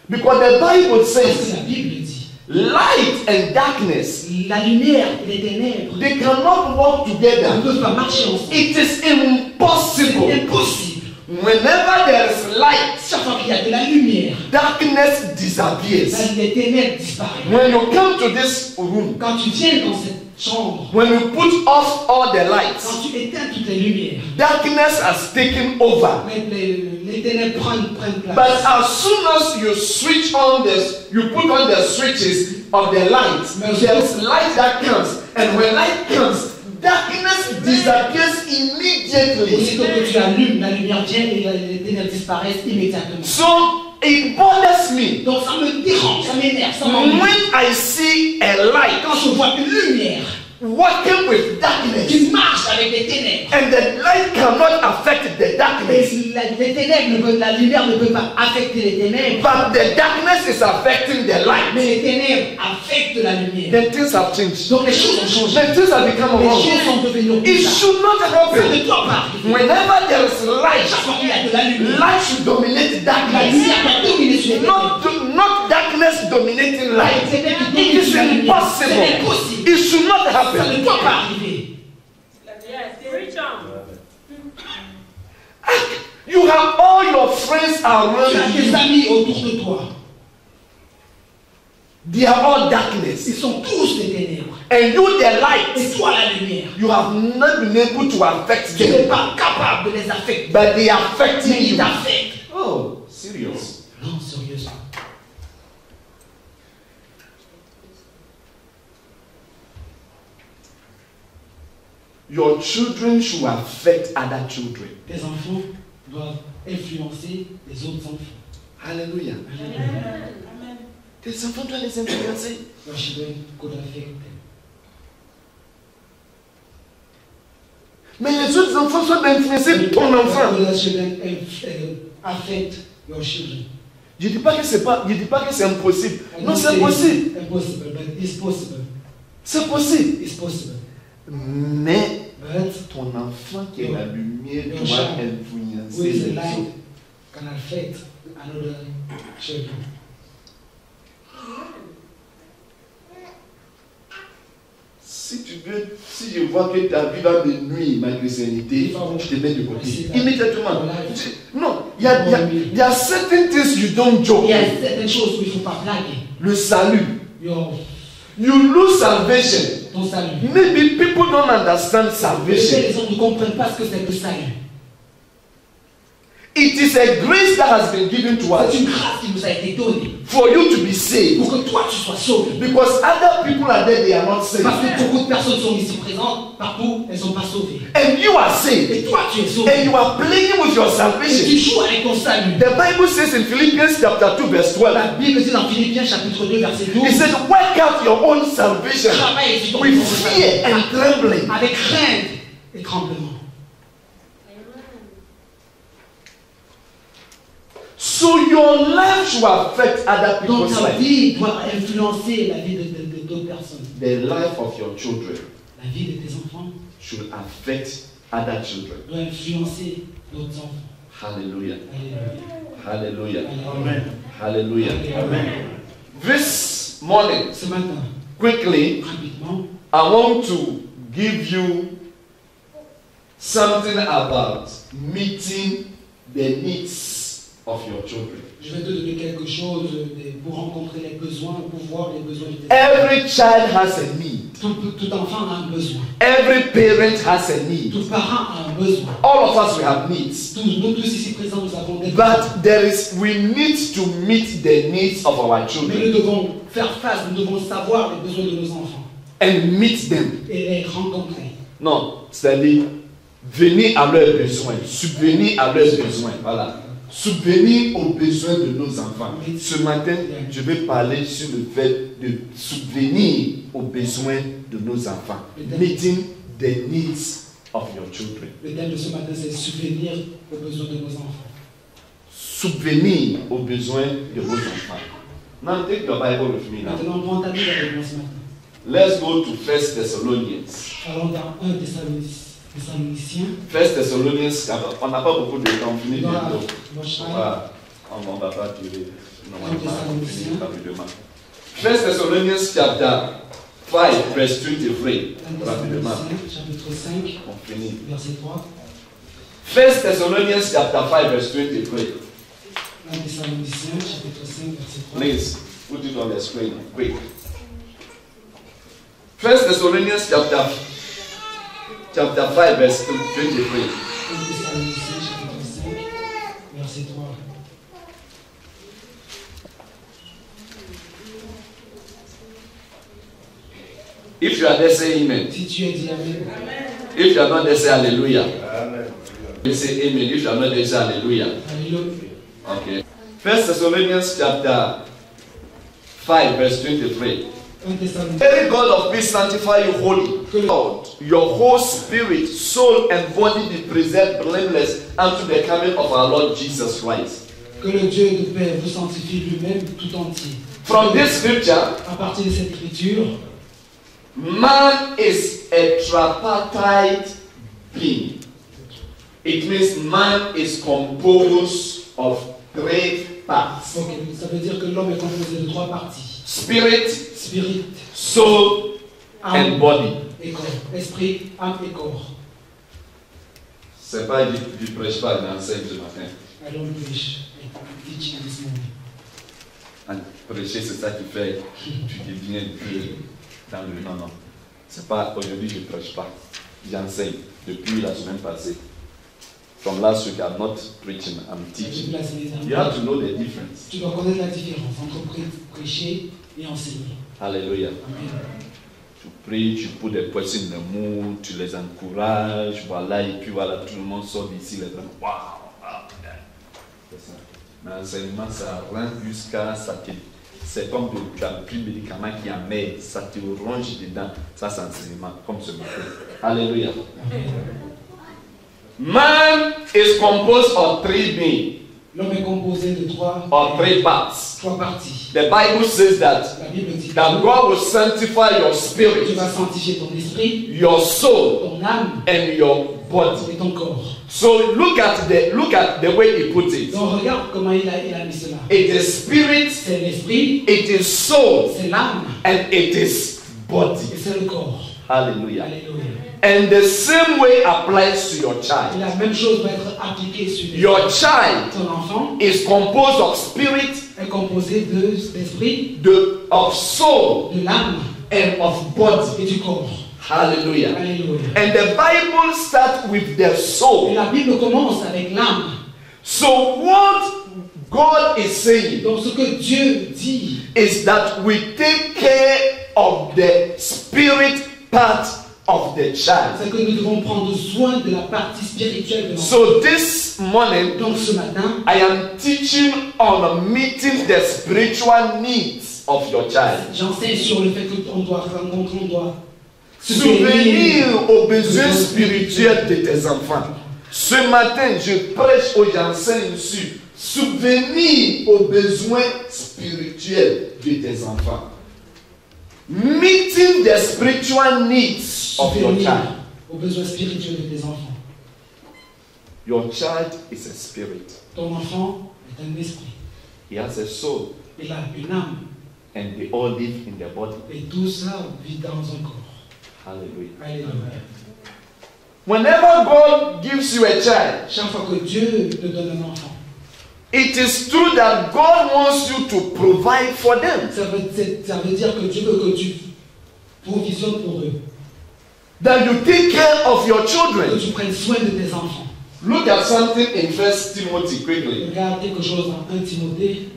[SPEAKER 1] Because the Bible
[SPEAKER 2] Parce que
[SPEAKER 1] says
[SPEAKER 2] la Bible dit,
[SPEAKER 1] light and darkness,
[SPEAKER 2] la lumière et les ténèbres
[SPEAKER 1] they cannot work
[SPEAKER 2] ne
[SPEAKER 1] together.
[SPEAKER 2] peuvent pas marcher ensemble.
[SPEAKER 1] It is
[SPEAKER 2] C'est
[SPEAKER 1] impossible.
[SPEAKER 2] impossible.
[SPEAKER 1] Whenever there is light,
[SPEAKER 2] Chaque fois qu'il y a de la lumière,
[SPEAKER 1] darkness disappears.
[SPEAKER 2] les ténèbres disparaissent.
[SPEAKER 1] When you come to this room,
[SPEAKER 2] Quand tu viens dans cette chambre,
[SPEAKER 1] when you put off all the lights,
[SPEAKER 2] quand tu éteins toutes les lumières,
[SPEAKER 1] darkness has taken over.
[SPEAKER 2] les ténèbres prennent
[SPEAKER 1] But
[SPEAKER 2] place.
[SPEAKER 1] as soon as you switch on this, you put on the switches of the lights, there's light that comes. And when light comes, darkness disappears immediately.
[SPEAKER 2] Aussitôt que tu allumes, la lumière vient et les ténèbres disparaissent immédiatement.
[SPEAKER 1] So it bothers me
[SPEAKER 2] Donc ça me dérange, ça m'énerve, ça m'ennuie.
[SPEAKER 1] when I see a light
[SPEAKER 2] Quand je vois une lumière
[SPEAKER 1] working with darkness
[SPEAKER 2] qui marche avec les ténèbres,
[SPEAKER 1] and the light cannot affect the darkness,
[SPEAKER 2] les ténèbres, la lumière ne peut pas affecter les ténèbres,
[SPEAKER 1] but the darkness is affecting the light,
[SPEAKER 2] mais les ténèbres affectent la lumière.
[SPEAKER 1] then things have changed.
[SPEAKER 2] Donc les choses ont changé.
[SPEAKER 1] Then things have become
[SPEAKER 2] Les
[SPEAKER 1] wrong.
[SPEAKER 2] choses sont devenues
[SPEAKER 1] It
[SPEAKER 2] bizarres.
[SPEAKER 1] should not
[SPEAKER 2] Ça
[SPEAKER 1] happen.
[SPEAKER 2] ne doit pas arriver.
[SPEAKER 1] Whenever there is light,
[SPEAKER 2] Chaque fois qu'il y a de la lumière,
[SPEAKER 1] light should dominate
[SPEAKER 2] la
[SPEAKER 1] darkness.
[SPEAKER 2] lumière doit dominer sur les ténèbres.
[SPEAKER 1] Not darkness dominating light.
[SPEAKER 2] Les ténèbres qui
[SPEAKER 1] It
[SPEAKER 2] dominent
[SPEAKER 1] is
[SPEAKER 2] sur la lumière, c'est
[SPEAKER 1] impossible.
[SPEAKER 2] impossible.
[SPEAKER 1] It should not
[SPEAKER 2] Ça ne
[SPEAKER 1] happen.
[SPEAKER 2] doit pas arriver.
[SPEAKER 1] You have all your friends
[SPEAKER 2] Tu as
[SPEAKER 1] around
[SPEAKER 2] des
[SPEAKER 1] you.
[SPEAKER 2] amis autour de toi.
[SPEAKER 1] They are all darkness.
[SPEAKER 2] Ils sont tous des ténèbres.
[SPEAKER 1] And you, the light,
[SPEAKER 2] Et toi, la lumière,
[SPEAKER 1] you have not been able to affect
[SPEAKER 2] tu n'es
[SPEAKER 1] them.
[SPEAKER 2] pas capable de les affecter.
[SPEAKER 1] But they are affecting
[SPEAKER 2] Mais ils
[SPEAKER 1] you.
[SPEAKER 2] t'affectent.
[SPEAKER 1] Oh, serious.
[SPEAKER 2] Non, sérieusement.
[SPEAKER 1] Your children should affect other children.
[SPEAKER 2] Tes enfants doivent influencer les autres enfants.
[SPEAKER 1] Hallelujah.
[SPEAKER 2] Alléluia.
[SPEAKER 1] Tes enfants doivent les influencer.
[SPEAKER 2] Your children could affect them.
[SPEAKER 1] Mais les autres enfants sont influencés ton enfant.
[SPEAKER 2] Your children affect your children.
[SPEAKER 1] Je ne dis pas que c'est pas, je dis pas que c'est impossible.
[SPEAKER 2] I
[SPEAKER 1] Non,
[SPEAKER 2] don't
[SPEAKER 1] c'est
[SPEAKER 2] say
[SPEAKER 1] possible.
[SPEAKER 2] it's impossible, but it's possible.
[SPEAKER 1] C'est possible.
[SPEAKER 2] It's possible.
[SPEAKER 1] Mais
[SPEAKER 2] But
[SPEAKER 1] ton enfant qui est la lumière
[SPEAKER 2] Your
[SPEAKER 1] doit
[SPEAKER 2] child
[SPEAKER 1] influencer
[SPEAKER 2] who is the
[SPEAKER 1] les
[SPEAKER 2] light
[SPEAKER 1] autres.
[SPEAKER 2] can affect another children.
[SPEAKER 1] Si tu veux, si je vois que ta vie va me nuire, ma chrétienté, je te mets de côté. Immédiatement. Non, il y a certain things you don't joke.
[SPEAKER 2] Il y a certaines choses qu'il ne faut pas blaguer.
[SPEAKER 1] Le salut.
[SPEAKER 2] Your,
[SPEAKER 1] You lose salvation.
[SPEAKER 2] ton salut.
[SPEAKER 1] Maybe people don't understand salvation.
[SPEAKER 2] Les gens ne comprennent pas ce que c'est que le salut.
[SPEAKER 1] It is a grace that has been given to us
[SPEAKER 2] C'est une grâce qui nous a été donnée
[SPEAKER 1] for you to be saved.
[SPEAKER 2] pour que toi tu sois sauvé.
[SPEAKER 1] Because other people are there, they are not saved.
[SPEAKER 2] Parce que beaucoup de personnes sont ici présentes, partout, elles ne sont pas sauvées.
[SPEAKER 1] And you are saved.
[SPEAKER 2] Et toi tu es sauvé.
[SPEAKER 1] And you are playing with your
[SPEAKER 2] Et
[SPEAKER 1] salvation.
[SPEAKER 2] tu joues avec ton salut.
[SPEAKER 1] The Bible says in Philippians chapter 2 verse 12,
[SPEAKER 2] La Bible dit dans Philippiens chapitre 2 verset 12.
[SPEAKER 1] it says, work out your own salvation
[SPEAKER 2] Travaille sur ton
[SPEAKER 1] with
[SPEAKER 2] propre
[SPEAKER 1] fear
[SPEAKER 2] salut.
[SPEAKER 1] and trembling.
[SPEAKER 2] Avec crainte et tremblement.
[SPEAKER 1] So your life should affect other
[SPEAKER 2] Donc
[SPEAKER 1] people's
[SPEAKER 2] ta
[SPEAKER 1] life.
[SPEAKER 2] vie doit influencer la vie de d'autres personnes.
[SPEAKER 1] The life of your children
[SPEAKER 2] La vie de tes enfants
[SPEAKER 1] should affect other children.
[SPEAKER 2] doit influencer d'autres enfants.
[SPEAKER 1] Hallelujah.
[SPEAKER 2] Alléluia.
[SPEAKER 1] Hallelujah.
[SPEAKER 2] Alléluia.
[SPEAKER 1] Hallelujah.
[SPEAKER 2] Amen.
[SPEAKER 1] This morning,
[SPEAKER 2] Ce matin,
[SPEAKER 1] quickly,
[SPEAKER 2] rapidement,
[SPEAKER 1] I want to give you something about meeting the needs of your children.
[SPEAKER 2] je vais te donner quelque chose pour rencontrer les besoins, pour voir les besoins de tes enfants.
[SPEAKER 1] Every child has a need.
[SPEAKER 2] Tout enfant a un besoin.
[SPEAKER 1] Every parent has a need.
[SPEAKER 2] Tout parent a un besoin.
[SPEAKER 1] All of us we have needs.
[SPEAKER 2] Nous tous ici présents, nous avons des besoins.
[SPEAKER 1] But we need to meet the needs of our
[SPEAKER 2] Mais nous
[SPEAKER 1] children
[SPEAKER 2] devons faire face, nous devons savoir les besoins de nos enfants
[SPEAKER 1] and meet them.
[SPEAKER 2] et les rencontrer.
[SPEAKER 1] Non, c'est-à-dire venir à leurs besoins, subvenir à leurs besoins. Voilà. Subvenir aux besoins de nos enfants. Ce matin, je vais parler sur le fait de subvenir aux besoins de nos enfants. Meeting the needs of your children.
[SPEAKER 2] Le thème de ce matin, c'est subvenir aux besoins de nos enfants.
[SPEAKER 1] Subvenir aux besoins de vos enfants. Now take your Bible with me now.
[SPEAKER 2] Maintenant, prends ta Bible avec moi ce matin.
[SPEAKER 1] Let's go to 1 Thessalonians.
[SPEAKER 2] Allons dans 1 Thessaloniciens.
[SPEAKER 1] 1 Thessalonians, on n'a pas beaucoup de temps, on finit
[SPEAKER 2] Dans
[SPEAKER 1] bientôt.
[SPEAKER 2] Rochelle.
[SPEAKER 1] On ne va pas durer normalement, on finit
[SPEAKER 2] Thessaloniciens.
[SPEAKER 1] rapidement. 1 Thessalonians chapter 5 verse 23.
[SPEAKER 2] 1
[SPEAKER 1] Rapidement,
[SPEAKER 2] Thessaloniciens, chapitre 5,
[SPEAKER 1] on finit.
[SPEAKER 2] verset 3.
[SPEAKER 1] 1 Thessalonians chapter 5 verse 23.
[SPEAKER 2] 1 Thessaloniciens, chapitre 5, verset 3.
[SPEAKER 1] Please, put it on the screen, quick. 1 Thessalonians chapter 5 verse 23.
[SPEAKER 2] 1 Thessaloniciens, chapitre 5, verset 3.
[SPEAKER 1] If you are there, say amen.
[SPEAKER 2] Si tu es dit Amen.
[SPEAKER 1] If you are not there, say hallelujah.
[SPEAKER 5] Amen.
[SPEAKER 1] You say amen. If you are not there, say hallelujah.
[SPEAKER 2] Alléluia.
[SPEAKER 1] Okay. 1 Thessalonians chapter 5 verse 23.
[SPEAKER 2] 1 Thessaloniciens.
[SPEAKER 1] May the God of peace sanctify you wholly. Lord, your whole spirit, soul, and body be preserved blameless unto the coming of our Lord Jesus Christ.
[SPEAKER 2] Que le Dieu de paix vous sanctifie lui-même tout entier.
[SPEAKER 1] From this scripture,
[SPEAKER 2] À partir de cette écriture,
[SPEAKER 1] man is a tripartite being. It means man is composed of three parts:
[SPEAKER 2] ok, ça veut dire que l'homme est composé de trois parties.
[SPEAKER 1] spirit,
[SPEAKER 2] Spirit,
[SPEAKER 1] soul, and
[SPEAKER 2] âme
[SPEAKER 1] body.
[SPEAKER 2] et corps. Esprit, âme et corps.
[SPEAKER 1] C'est pas du prêche pas, j'enseigne ce matin.
[SPEAKER 2] I don't preach. I teach you this morning.
[SPEAKER 1] Prêcher, c'est ça qui fait tu deviens Dieu dans le non, non. C'est pas aujourd'hui je prêche pas. J'enseigne depuis la semaine passée. From last week I'm not preaching, I'm teaching. You have to know the difference.
[SPEAKER 2] Tu dois connaître la différence entre prêcher et enseigner.
[SPEAKER 1] Hallelujah.
[SPEAKER 2] Amen.
[SPEAKER 1] Tu pries, tu poses des personnes in the mood, tu les encourages, voilà, et puis voilà, tout le monde sort d'ici, les gens, waouh, c'est ça. Mais l'enseignement, ça rend jusqu'à ça. C'est comme un médicament qui amer, ça te ronge dedans. Ça, c'est enseignement, comme ce matin. Alléluia. Man is composed of three beings.
[SPEAKER 2] L'homme est composé de trois
[SPEAKER 1] parts.
[SPEAKER 2] parties.
[SPEAKER 1] The Bible says that
[SPEAKER 2] La Bible dit
[SPEAKER 1] God will sanctify your
[SPEAKER 2] que tu
[SPEAKER 1] spirit,
[SPEAKER 2] vas sanctifier ton esprit,
[SPEAKER 1] your soul,
[SPEAKER 2] ton âme
[SPEAKER 1] and your body.
[SPEAKER 2] et ton corps.
[SPEAKER 1] So look at the way he put it.
[SPEAKER 2] Donc regarde comment il a mis cela.
[SPEAKER 1] It is spirit,
[SPEAKER 2] C'est l'esprit,
[SPEAKER 1] it is soul,
[SPEAKER 2] c'est l'âme
[SPEAKER 1] and it is body.
[SPEAKER 2] et c'est le corps.
[SPEAKER 1] Hallelujah.
[SPEAKER 2] Alléluia.
[SPEAKER 1] And the same way applies to your
[SPEAKER 2] Et
[SPEAKER 1] child.
[SPEAKER 2] la même chose va être appliquée sur
[SPEAKER 1] Your child
[SPEAKER 2] ton enfant.
[SPEAKER 1] is composed of spirit,
[SPEAKER 2] Est composé d'esprit,
[SPEAKER 1] of soul,
[SPEAKER 2] de l'âme
[SPEAKER 1] and of body.
[SPEAKER 2] et du corps.
[SPEAKER 1] Hallelujah.
[SPEAKER 2] Alléluia.
[SPEAKER 1] And the Bible starts with the
[SPEAKER 2] Et
[SPEAKER 1] soul.
[SPEAKER 2] la Bible commence avec l'âme.
[SPEAKER 1] So what God is saying
[SPEAKER 2] Donc ce que Dieu dit,
[SPEAKER 1] is that we take care of the spirit part of the child.
[SPEAKER 2] c'est que nous devons prendre soin de la partie spirituelle de l'enfant.
[SPEAKER 1] So this morning,
[SPEAKER 2] Donc ce matin,
[SPEAKER 1] I am teaching on meeting the spiritual needs of your child.
[SPEAKER 2] j'enseigne sur le fait qu'on doit rencontrer, on doit
[SPEAKER 1] Subvenir aux besoins spirituels de tes enfants. Ce matin, je prêche ou j'enseigne sur subvenir aux besoins spirituels de tes enfants. Meeting the spiritual needs of your child.
[SPEAKER 2] aux besoins spirituels de tes enfants.
[SPEAKER 1] Your child is a spirit.
[SPEAKER 2] Ton enfant est un esprit.
[SPEAKER 1] He has a soul,
[SPEAKER 2] Il a une âme.
[SPEAKER 1] and they all live in their body.
[SPEAKER 2] Et tout ça vit dans un corps.
[SPEAKER 1] Hallelujah.
[SPEAKER 2] Alléluia.
[SPEAKER 1] Whenever God gives you a child,
[SPEAKER 2] Chaque fois que Dieu te donne un enfant,
[SPEAKER 1] it is true that God wants you to provide for them.
[SPEAKER 2] ça veut dire que Dieu veut que tu provisionnes pour eux.
[SPEAKER 1] That you take care of your
[SPEAKER 2] Que
[SPEAKER 1] children.
[SPEAKER 2] tu prennes soin de tes enfants.
[SPEAKER 1] Look at something in 1 Timothy quickly.
[SPEAKER 2] Regarde quelque chose dans 1 Timothée.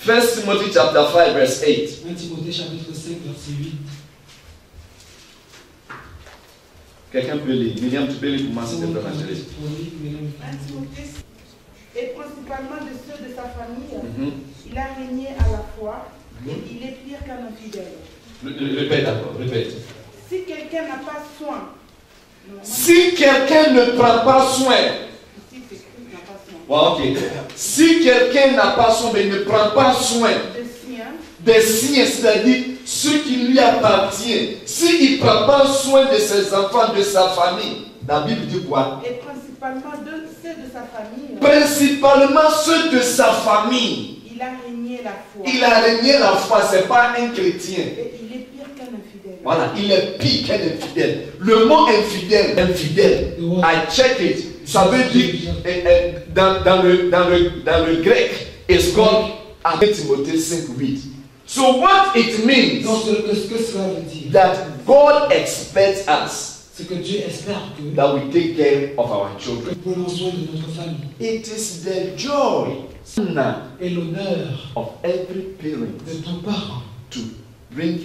[SPEAKER 1] 1 Timothy chapter 5 verse 8.
[SPEAKER 2] 1 Timothée chapitre 5 verset 8.
[SPEAKER 1] Quelqu'un peut lire. Myriam, tu peux lire pour moi, s'il te plaît, ma
[SPEAKER 2] Pour
[SPEAKER 1] chérie.
[SPEAKER 2] lui, mesdames.
[SPEAKER 3] Timothée, et principalement de ceux de sa famille,
[SPEAKER 1] Mhm.
[SPEAKER 3] il a régné à la fois et il est pire qu'un infidèle.
[SPEAKER 1] Répète d'accord, répète.
[SPEAKER 3] Si quelqu'un n'a pas soin,
[SPEAKER 1] Si quelqu'un ne prend pas soin,
[SPEAKER 3] ici c'est écrit n'a pas soin,
[SPEAKER 1] wow, ok. Si quelqu'un n'a pas soin, mais ne prend pas soin
[SPEAKER 3] de sien,
[SPEAKER 1] des siens, c'est-à-dire ce qui lui appartient, s'il ne prend pas soin de ses enfants, de sa famille, la Bible dit quoi?
[SPEAKER 3] et principalement de ceux de sa famille,
[SPEAKER 1] Principalement ceux de sa famille.
[SPEAKER 3] il a régné la foi.
[SPEAKER 1] Il a régné la foi, ce n'est pas un chrétien.
[SPEAKER 3] Et il est pire qu'un infidèle.
[SPEAKER 1] Voilà, il est pire qu'un infidèle. Le mot infidèle, I check it, ça veut dire, dans le grec, it's called 1 Timothée 5:8. So what it means
[SPEAKER 2] Donc ce que cela veut dire,
[SPEAKER 1] that God expects us
[SPEAKER 2] c'est que Dieu espère que
[SPEAKER 1] that we take care of our children.
[SPEAKER 2] nous prenons soin de notre famille.
[SPEAKER 1] It is the joy
[SPEAKER 2] Et l'honneur
[SPEAKER 1] of every parent
[SPEAKER 2] de tout parent
[SPEAKER 1] to bring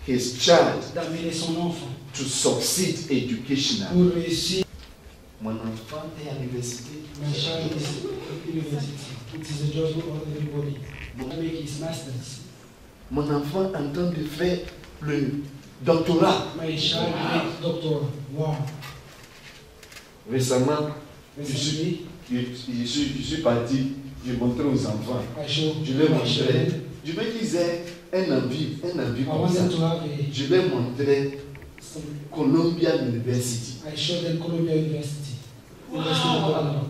[SPEAKER 1] his child
[SPEAKER 2] d'amener son enfant
[SPEAKER 1] to succeed educationally.
[SPEAKER 2] pour réussir.
[SPEAKER 1] Mon enfant est à l'université.
[SPEAKER 2] My child is at university. It is a joy for everybody. To make his masters.
[SPEAKER 1] Mon enfant est en train de faire le doctorat.
[SPEAKER 2] My child make doctor. Wow.
[SPEAKER 1] Récemment,
[SPEAKER 2] Recently,
[SPEAKER 1] je suis parti, j'ai montré aux enfants.
[SPEAKER 2] I showed
[SPEAKER 1] Je leur
[SPEAKER 2] my
[SPEAKER 1] montrais.
[SPEAKER 2] children.
[SPEAKER 1] Je veux qu'ils aient un envie
[SPEAKER 2] I
[SPEAKER 1] comme
[SPEAKER 2] want
[SPEAKER 1] ça.
[SPEAKER 2] them to have
[SPEAKER 1] Je leur montrais
[SPEAKER 2] some.
[SPEAKER 1] Columbia University.
[SPEAKER 2] I showed them Columbia University. University of Colorado.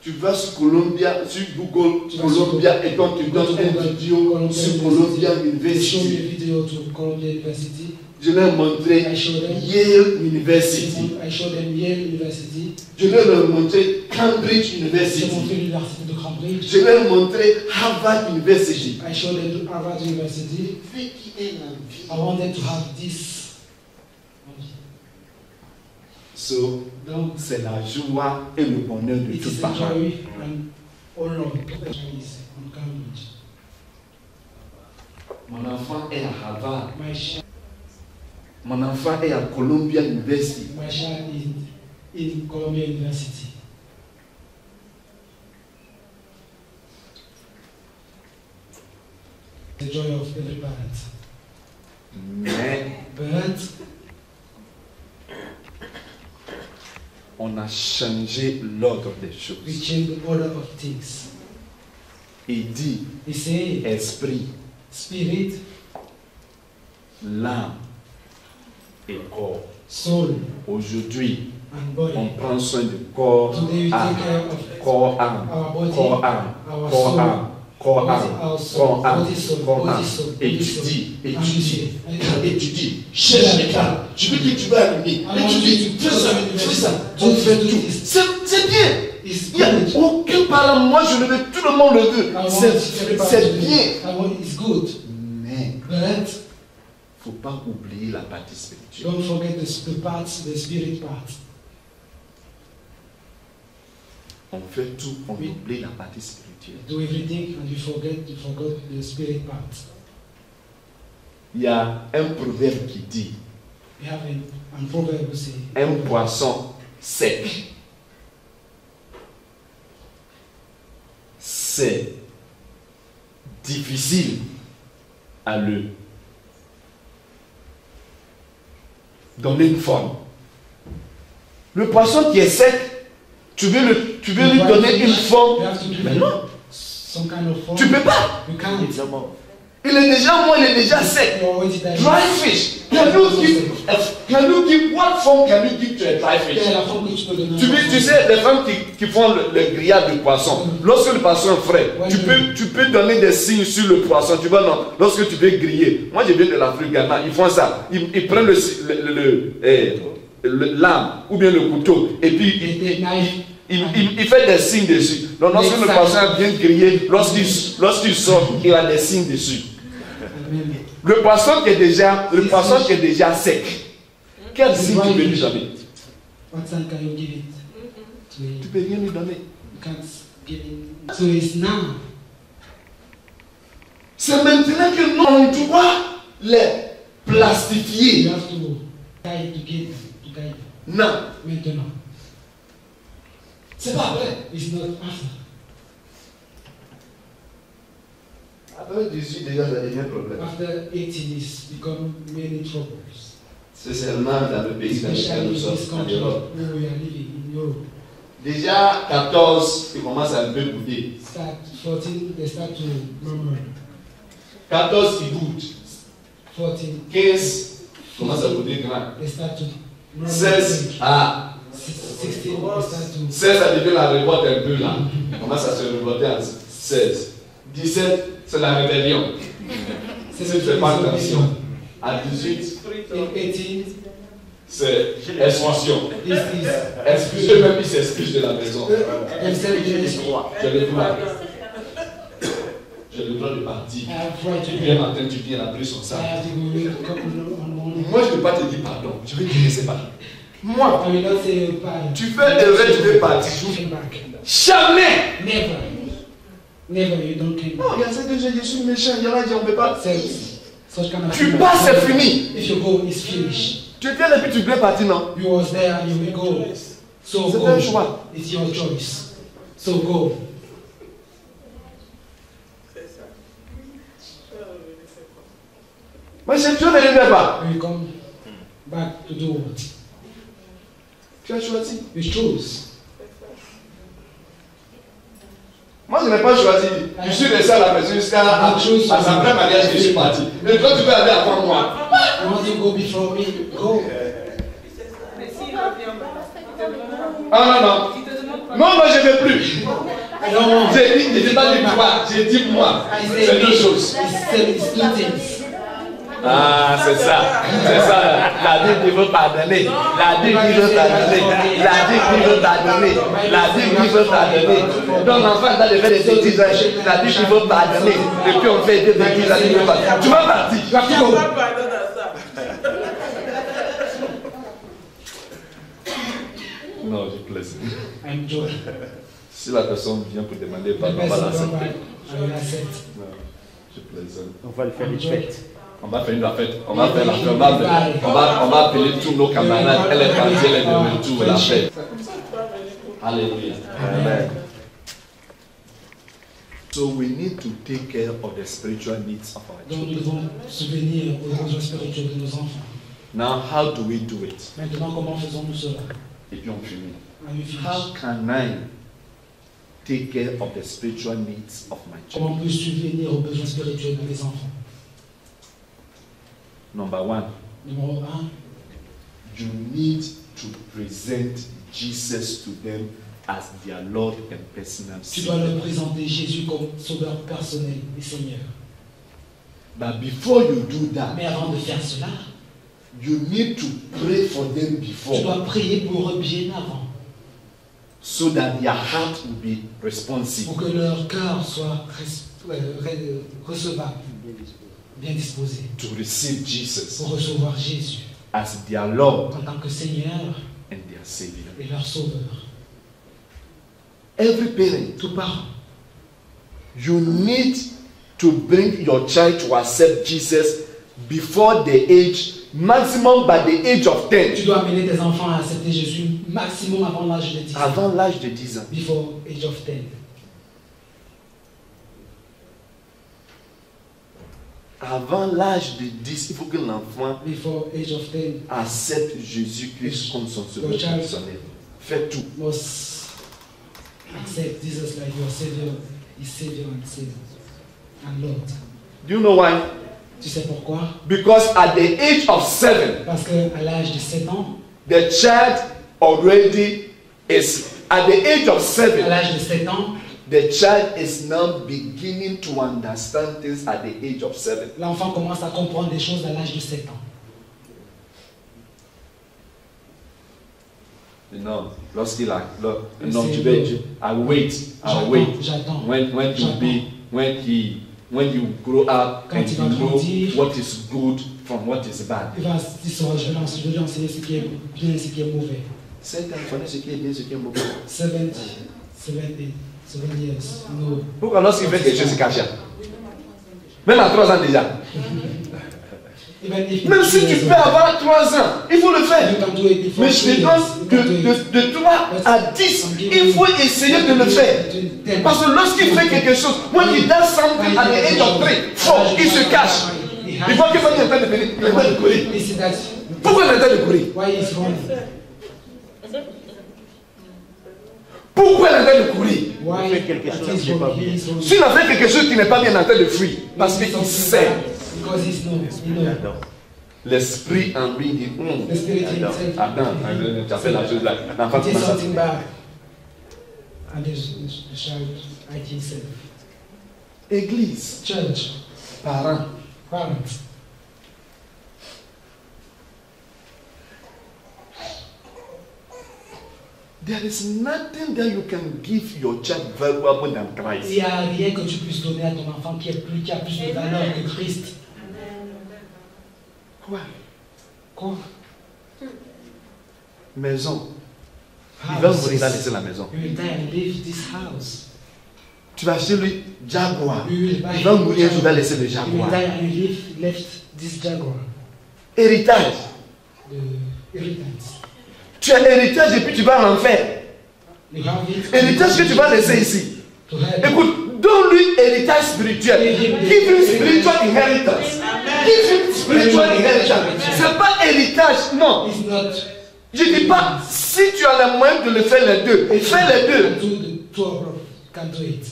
[SPEAKER 1] Tu vas sur Columbia, sur Google,
[SPEAKER 2] Tu vas sur
[SPEAKER 1] Columbia, et quand tu donnes une vidéo sur Columbia
[SPEAKER 2] They show me a
[SPEAKER 1] University,
[SPEAKER 2] video to Columbia University.
[SPEAKER 1] je leur montrais
[SPEAKER 2] I showed them.
[SPEAKER 1] Yale University.
[SPEAKER 2] I showed them Yale University.
[SPEAKER 1] Je leur montrais Cambridge
[SPEAKER 2] J'ai
[SPEAKER 1] University.
[SPEAKER 2] montré l'université de Cambridge.
[SPEAKER 1] Je leur montrais Harvard University.
[SPEAKER 2] I showed them Harvard University.
[SPEAKER 1] Fais qu'il ait l'envie.
[SPEAKER 2] I want them to have this.
[SPEAKER 1] So,
[SPEAKER 2] Donc,
[SPEAKER 1] c'est la joie et le bonheur de
[SPEAKER 2] it
[SPEAKER 1] tout
[SPEAKER 2] is a
[SPEAKER 1] parent.
[SPEAKER 2] joy and honor to Chinese on Cambridge.
[SPEAKER 1] Mon enfant est à Harvard.
[SPEAKER 2] My
[SPEAKER 1] Mon enfant est à Columbia University.
[SPEAKER 2] child is in Columbia University. The joy of every parent.
[SPEAKER 1] Mais
[SPEAKER 2] But
[SPEAKER 1] on a changé l'ordre des
[SPEAKER 2] we
[SPEAKER 1] choses.
[SPEAKER 2] change the order of things.
[SPEAKER 1] Il dit
[SPEAKER 2] He said,
[SPEAKER 1] esprit,
[SPEAKER 2] spirit,
[SPEAKER 1] l'âme et corps.
[SPEAKER 2] soul,
[SPEAKER 1] Aujourd'hui,
[SPEAKER 2] and
[SPEAKER 1] on
[SPEAKER 2] body.
[SPEAKER 1] prend soin du corps,
[SPEAKER 2] Today we
[SPEAKER 1] âme,
[SPEAKER 2] take care of
[SPEAKER 1] corps, âme,
[SPEAKER 2] our body,
[SPEAKER 1] corps, âme,
[SPEAKER 2] our
[SPEAKER 1] corps,
[SPEAKER 2] soul,
[SPEAKER 1] âme, corps, âme,
[SPEAKER 2] our soul,
[SPEAKER 1] corps, âme,
[SPEAKER 2] body, soul,
[SPEAKER 1] corps,
[SPEAKER 2] body,
[SPEAKER 1] âme.
[SPEAKER 2] soul,
[SPEAKER 1] Et
[SPEAKER 2] body,
[SPEAKER 1] tu
[SPEAKER 2] soul.
[SPEAKER 1] dis,
[SPEAKER 2] And you say,
[SPEAKER 1] étudie, cherche les cas. Je veux que tu vas allumer.
[SPEAKER 2] I want you
[SPEAKER 1] Étudie,
[SPEAKER 2] to
[SPEAKER 1] fais ça,
[SPEAKER 2] do
[SPEAKER 1] fais ça.
[SPEAKER 2] Don't
[SPEAKER 1] On fait
[SPEAKER 2] do
[SPEAKER 1] tout.
[SPEAKER 2] this.
[SPEAKER 1] C'est bien.
[SPEAKER 2] It's
[SPEAKER 1] Il n'y a
[SPEAKER 2] good.
[SPEAKER 1] aucun parlant. Moi, je le veux. Tout le monde le veut.
[SPEAKER 2] I want everybody
[SPEAKER 1] C'est
[SPEAKER 2] to do
[SPEAKER 1] bien.
[SPEAKER 2] it. I want it's good.
[SPEAKER 1] Mais
[SPEAKER 2] But
[SPEAKER 1] il ne faut pas oublier la partie spirituelle.
[SPEAKER 2] don't forget the parts, the spirit part.
[SPEAKER 1] On fait tout, on oublie la partie spirituelle.
[SPEAKER 2] Do everything and you forgot the spirit part.
[SPEAKER 1] Il y a un proverbe qui dit
[SPEAKER 2] We have a proverb who say,
[SPEAKER 1] un poisson sec, c'est difficile à le donner une forme. Le poisson qui est sec, tu veux lui donner une forme,
[SPEAKER 2] you have to give
[SPEAKER 1] mais
[SPEAKER 2] it
[SPEAKER 1] non,
[SPEAKER 2] some kind of form.
[SPEAKER 1] tu ne peux pas.
[SPEAKER 2] You can't.
[SPEAKER 1] Il est déjà sec.
[SPEAKER 2] You're already there.
[SPEAKER 1] Dry fish. Can you give what form can you give to a dry fish?
[SPEAKER 2] Quelle est la forme que tu peux donner?
[SPEAKER 1] Tu sais, les femmes qui font le grillage du poisson, lorsque le poisson est frais, tu peux donner des signes sur le poisson. Tu vois, non, lorsque tu veux griller. Moi, je viens de l'Afrique, Ghana, ils font ça. Ils prennent lame ou bien le couteau et puis il fait des signes dessus. Donc, lorsque le poisson est bien grillé, lorsqu'il sort, il a des signes dessus. Le poisson qui est déjà sec, quel signe tu peux lui donner?
[SPEAKER 2] What sign can you give it to him?
[SPEAKER 1] Tu peux rien lui donner.
[SPEAKER 2] You can't give him. So it's now.
[SPEAKER 1] C'est maintenant que nous, on doit les plastifier.
[SPEAKER 2] You have to tie it together.
[SPEAKER 1] Non,
[SPEAKER 2] Maintenant.
[SPEAKER 1] c'est pas vrai.
[SPEAKER 2] It's not after.
[SPEAKER 1] Après 18, déjà, ça devient un problème.
[SPEAKER 2] After 18, it's become many troubles.
[SPEAKER 1] C'est seulement dans le pays dans lequel
[SPEAKER 2] Especially
[SPEAKER 1] nous
[SPEAKER 2] in
[SPEAKER 1] sommes,
[SPEAKER 2] this
[SPEAKER 1] en
[SPEAKER 2] country
[SPEAKER 1] Europe.
[SPEAKER 2] where we are living in Europe.
[SPEAKER 1] Déjà, 14, ils commencent à un peu bouder.
[SPEAKER 2] Start 14, they start to murmur.
[SPEAKER 1] 14, ils goûtent.
[SPEAKER 2] 14,
[SPEAKER 1] 15, commence à bouder grand.
[SPEAKER 2] they start to murmur.
[SPEAKER 1] 16, ah,
[SPEAKER 2] 16, they start to
[SPEAKER 1] 16, ça devient la révolte un peu là. On commence à se révolter en 16. 17, c'est la rébellion. Si tu ne fais pas attention. À 18,
[SPEAKER 2] in 18,
[SPEAKER 1] c'est expulsion.
[SPEAKER 2] this is
[SPEAKER 1] Excusez même, il s'excuse de la maison.
[SPEAKER 2] themselves
[SPEAKER 1] J'ai le droit. J'ai le droit de partir.
[SPEAKER 2] I have right to
[SPEAKER 1] Tu
[SPEAKER 2] go.
[SPEAKER 1] viens matin, tu viens la brise sur
[SPEAKER 2] I
[SPEAKER 1] ça.
[SPEAKER 2] have to go on morning.
[SPEAKER 1] Moi, je ne peux pas te dire pardon. Je vais te laisser partir. Moi,
[SPEAKER 2] I will not say bye.
[SPEAKER 1] tu fais erreur, tu veux partir.
[SPEAKER 2] Came back.
[SPEAKER 1] Jamais!
[SPEAKER 2] Never. Never, you don't came
[SPEAKER 1] Non,
[SPEAKER 2] back.
[SPEAKER 1] il y a cette je suis méchant. Il y en a qui on ne peut pas.
[SPEAKER 2] Such kind of
[SPEAKER 1] Tu
[SPEAKER 2] people.
[SPEAKER 1] passes, c'est fini.
[SPEAKER 2] If you go, it's finished.
[SPEAKER 1] Tu étais là et puis tu voulais partir, non?
[SPEAKER 2] You was there and you will go. So
[SPEAKER 1] C'est
[SPEAKER 2] go.
[SPEAKER 1] un choix.
[SPEAKER 2] It's your choice. So go.
[SPEAKER 1] Mais c'est Dieu ne le fait pas.
[SPEAKER 2] When you come back to do what?
[SPEAKER 1] Tu as choisi.
[SPEAKER 2] You choose.
[SPEAKER 1] Moi, je n'ai pas choisi. Je suis resté à la maison jusqu'à sa vraie mariage que je suis parti. Mais toi, tu peux aller avant moi.
[SPEAKER 2] You want to go before me? Go.
[SPEAKER 4] Mais s'il revient, il te demande
[SPEAKER 1] Ah non, non.
[SPEAKER 4] il te demande pas.
[SPEAKER 1] Non, non, je ne veux plus.
[SPEAKER 2] I don't want.
[SPEAKER 1] J'ai dit, je n'ai pas dit toi, j'ai dit moi. C'est deux choses.
[SPEAKER 2] It's two things.
[SPEAKER 1] Ah, c'est ça. C'est ça. La Bible qui veut pardonner. La Bible qui veut pardonner. La Bible qui veut pardonner. La Bible qui veut pardonner. Donc l'enfant est dans le fait des bêtises. La Bible qui veut pardonner. Et puis on fait des bêtises. La Bible qui veut pardonner. Tu vas partir. Tu vas
[SPEAKER 4] Il n'y a
[SPEAKER 1] go.
[SPEAKER 4] pas pardon dans ça.
[SPEAKER 1] Non, je plaisante.
[SPEAKER 2] I'm joking.
[SPEAKER 1] Si la personne vient pour demander
[SPEAKER 2] The
[SPEAKER 1] pardon, on va
[SPEAKER 2] person come back.
[SPEAKER 1] l'accepter.
[SPEAKER 2] I will accept.
[SPEAKER 1] Non, je plaisante.
[SPEAKER 6] On va le faire une fête.
[SPEAKER 1] On va faire une fête. On va faire la fête. On va appeler tous nos camarades. Elle est partie, elle est de retour. La fête. Alléluia.
[SPEAKER 6] Amen.
[SPEAKER 1] So we need to take care of the spiritual needs of our
[SPEAKER 2] Donc nous
[SPEAKER 1] children.
[SPEAKER 2] devons subvenir aux besoins spirituels de nos enfants.
[SPEAKER 1] Now, how do we do it?
[SPEAKER 2] Maintenant, comment faisons-nous cela?
[SPEAKER 1] Et puis on finit.
[SPEAKER 2] And we finish.
[SPEAKER 1] How can I take care of the spiritual needs of my children?
[SPEAKER 2] Comment peux-je subvenir aux besoins spirituels de mes enfants?
[SPEAKER 1] Number one,
[SPEAKER 2] Numéro 1,
[SPEAKER 1] you need to present Jesus to them as their Lord and personal
[SPEAKER 2] tu dois leur
[SPEAKER 1] Savior.
[SPEAKER 2] présenter Jésus comme sauveur personnel et Seigneur.
[SPEAKER 1] But before you do that,
[SPEAKER 2] Mais avant de faire cela,
[SPEAKER 1] you need to pray for them
[SPEAKER 2] tu
[SPEAKER 1] before,
[SPEAKER 2] dois prier pour eux bien avant,
[SPEAKER 1] so that their heart will be responsive.
[SPEAKER 2] pour que leur cœur soit recevable, bien disposé,
[SPEAKER 1] To receive Jesus
[SPEAKER 2] pour recevoir Jésus
[SPEAKER 1] as their Lord
[SPEAKER 2] en tant que Seigneur
[SPEAKER 1] and their Savior.
[SPEAKER 2] et leur sauveur.
[SPEAKER 1] Every parent,
[SPEAKER 2] Tout parent,
[SPEAKER 1] you need to bring your child to accept Jesus before the age, maximum by the age of
[SPEAKER 2] tu
[SPEAKER 1] 10.
[SPEAKER 2] dois amener tes enfants à accepter Jésus maximum avant l'âge de 10 ans.
[SPEAKER 1] Avant l'âge de 10 ans.
[SPEAKER 2] Before age of 10.
[SPEAKER 1] Avant l'âge de 10, il faut que l'enfant
[SPEAKER 2] Before age of 10,
[SPEAKER 1] accepte Jésus-Christ comme son sauveur
[SPEAKER 2] Your child-
[SPEAKER 1] personnel. Fais tout.
[SPEAKER 2] must accept Jesus like your Savior, His Savior and Savior and Lord.
[SPEAKER 1] Do you know why?
[SPEAKER 2] Tu sais pourquoi?
[SPEAKER 1] Because at the age of 7,
[SPEAKER 2] Parce qu'à l'âge de 7 ans,
[SPEAKER 1] the child already is, at the age of
[SPEAKER 2] à
[SPEAKER 1] 7,
[SPEAKER 2] l'âge de 7 ans,
[SPEAKER 1] the child is now beginning to understand things at the age of 7.
[SPEAKER 2] l'enfant commence à comprendre des choses à l'âge de 7 ans.
[SPEAKER 1] Non, lorsqu'il a, non,
[SPEAKER 2] C'est
[SPEAKER 1] tu
[SPEAKER 2] bon.
[SPEAKER 1] vais, I'll wait.
[SPEAKER 2] J'attends.
[SPEAKER 1] When you grow up
[SPEAKER 2] Quand
[SPEAKER 1] and
[SPEAKER 2] il
[SPEAKER 1] you
[SPEAKER 2] va
[SPEAKER 1] know
[SPEAKER 2] grandir.
[SPEAKER 1] what is good from what is bad.
[SPEAKER 2] Il va il sera, je vais lui enseigner ce qui est bien et ce qui est mauvais.
[SPEAKER 1] C'est connaît ce qui est bien, ce qui est mauvais.
[SPEAKER 2] 7 years. No.
[SPEAKER 1] Pourquoi lorsqu'il fait quelque chose, il se cache? Même à 3 ans déjà.
[SPEAKER 2] Even if
[SPEAKER 1] Même si tu peux avoir 3 ans, il faut le faire.
[SPEAKER 2] you can do it before
[SPEAKER 1] Mais je te
[SPEAKER 2] 3 years, you can do it.
[SPEAKER 1] donne de 3 à 10, il faut essayer de le faire. Parce que lorsqu'il fait quelque chose, when he does something at the age of 3, 4, il se cache. Il voit que Fanny est en train de venir, il est en train de courir.
[SPEAKER 2] You see that?
[SPEAKER 1] Pourquoi il est en train de courir?
[SPEAKER 2] Why is running?
[SPEAKER 1] Pourquoi il est en train de courir?
[SPEAKER 2] Why
[SPEAKER 6] fait quelque chose qui n'est pas bien.
[SPEAKER 2] He is running.
[SPEAKER 1] S'il a fait quelque chose qui n'est pas bien, il est en train de fuir. Parce qu'il sait.
[SPEAKER 2] Because he's knows.
[SPEAKER 1] L'esprit en lui dit,
[SPEAKER 2] The spirit himself.
[SPEAKER 1] attends, tu as fait la chose là. L'enfant
[SPEAKER 2] Did
[SPEAKER 1] commence à
[SPEAKER 2] something bad. And the child like himself.
[SPEAKER 1] Église,
[SPEAKER 2] Church.
[SPEAKER 1] parents,
[SPEAKER 2] Parents.
[SPEAKER 1] there is nothing that you can give your child valuable than
[SPEAKER 2] Il
[SPEAKER 1] Christ.
[SPEAKER 2] n'y a rien que tu puisses donner à ton enfant qui a plus de valeur que Christ.
[SPEAKER 1] Quoi?
[SPEAKER 2] Quoi?
[SPEAKER 1] Maison. Il va mourir, il va laisser la maison.
[SPEAKER 2] He will die and leave this house.
[SPEAKER 1] Tu vas acheter lui Jaguar.
[SPEAKER 2] He will buy
[SPEAKER 1] Il va mourir, tu vas laisser le
[SPEAKER 2] He will
[SPEAKER 1] Jaguar.
[SPEAKER 2] die and he left this Jaguar.
[SPEAKER 1] Héritage.
[SPEAKER 2] The inheritance.
[SPEAKER 1] Tu as l'héritage et puis tu vas en enfer.
[SPEAKER 2] You have it.
[SPEAKER 1] Héritage que tu vas laisser ici.
[SPEAKER 2] To help.
[SPEAKER 1] Écoute, donne-lui héritage spirituel. Give him spiritual inheritance. Give him spiritual inheritance. C'est pas héritage, non.
[SPEAKER 2] It's not.
[SPEAKER 1] Je dis pas, si tu as les moyens de le faire les deux, fais les deux.
[SPEAKER 2] Can do it.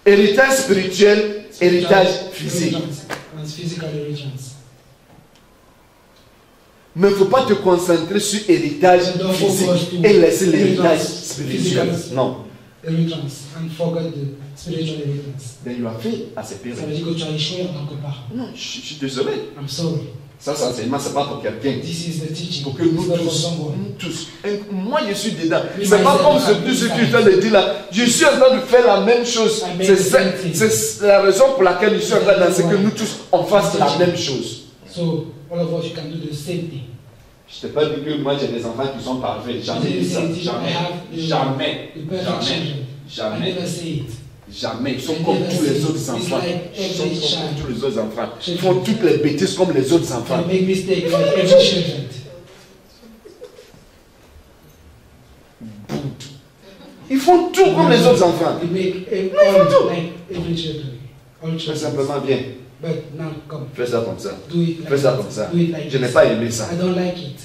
[SPEAKER 1] Héritage spirituel, héritage physique.
[SPEAKER 2] And physical allegiance.
[SPEAKER 1] Mais il ne faut pas te concentrer sur héritage physique et laisser l'héritage spirituel. Non.
[SPEAKER 2] Allegiance and forget the spiritual allegiance.
[SPEAKER 1] Then you are failed as a
[SPEAKER 2] Ça veut
[SPEAKER 1] parent.
[SPEAKER 2] dire que tu as échoué en tant que parent.
[SPEAKER 1] Non, je suis désolé.
[SPEAKER 2] I'm sorry.
[SPEAKER 1] Ça, c'est enseignement, c'est pas pour quelqu'un.
[SPEAKER 2] This is the teaching.
[SPEAKER 1] Pour que nous
[SPEAKER 2] It's not for
[SPEAKER 1] tous,
[SPEAKER 2] someone.
[SPEAKER 1] moi je suis dedans.
[SPEAKER 2] Oui,
[SPEAKER 1] C'est pas
[SPEAKER 2] mais
[SPEAKER 1] comme
[SPEAKER 2] c'est-
[SPEAKER 1] tout ce que je t'ai dit là. Je suis en train de faire la même chose. C'est la raison pour laquelle je suis en train d'enseigner que nous tous on fasse la même chose.
[SPEAKER 2] So all of us you can do the same thing.
[SPEAKER 1] Je t'ai pas dit que moi j'ai des enfants qui sont parfaits. Jamais dit ça. Jamais.
[SPEAKER 2] The perfect children. I
[SPEAKER 1] Jamais.
[SPEAKER 2] never say it.
[SPEAKER 1] Jamais. Ils sont comme tous les autres enfants. Ils sont
[SPEAKER 2] Every
[SPEAKER 1] comme
[SPEAKER 2] child.
[SPEAKER 1] tous les autres enfants. Ils font toutes les bêtises comme les autres enfants.
[SPEAKER 2] They make mistakes like every children.
[SPEAKER 1] Ils font tout comme les autres enfants.
[SPEAKER 2] They make
[SPEAKER 1] Non, ils font tout.
[SPEAKER 2] like every children. All
[SPEAKER 1] Fais
[SPEAKER 2] children.
[SPEAKER 1] simplement bien.
[SPEAKER 2] But now come.
[SPEAKER 1] Fais ça comme ça.
[SPEAKER 2] Do it like
[SPEAKER 1] Fais ça
[SPEAKER 2] that.
[SPEAKER 1] comme ça.
[SPEAKER 2] Do it like
[SPEAKER 1] Je n'ai
[SPEAKER 2] this.
[SPEAKER 1] pas aimé ça.
[SPEAKER 2] I don't like it.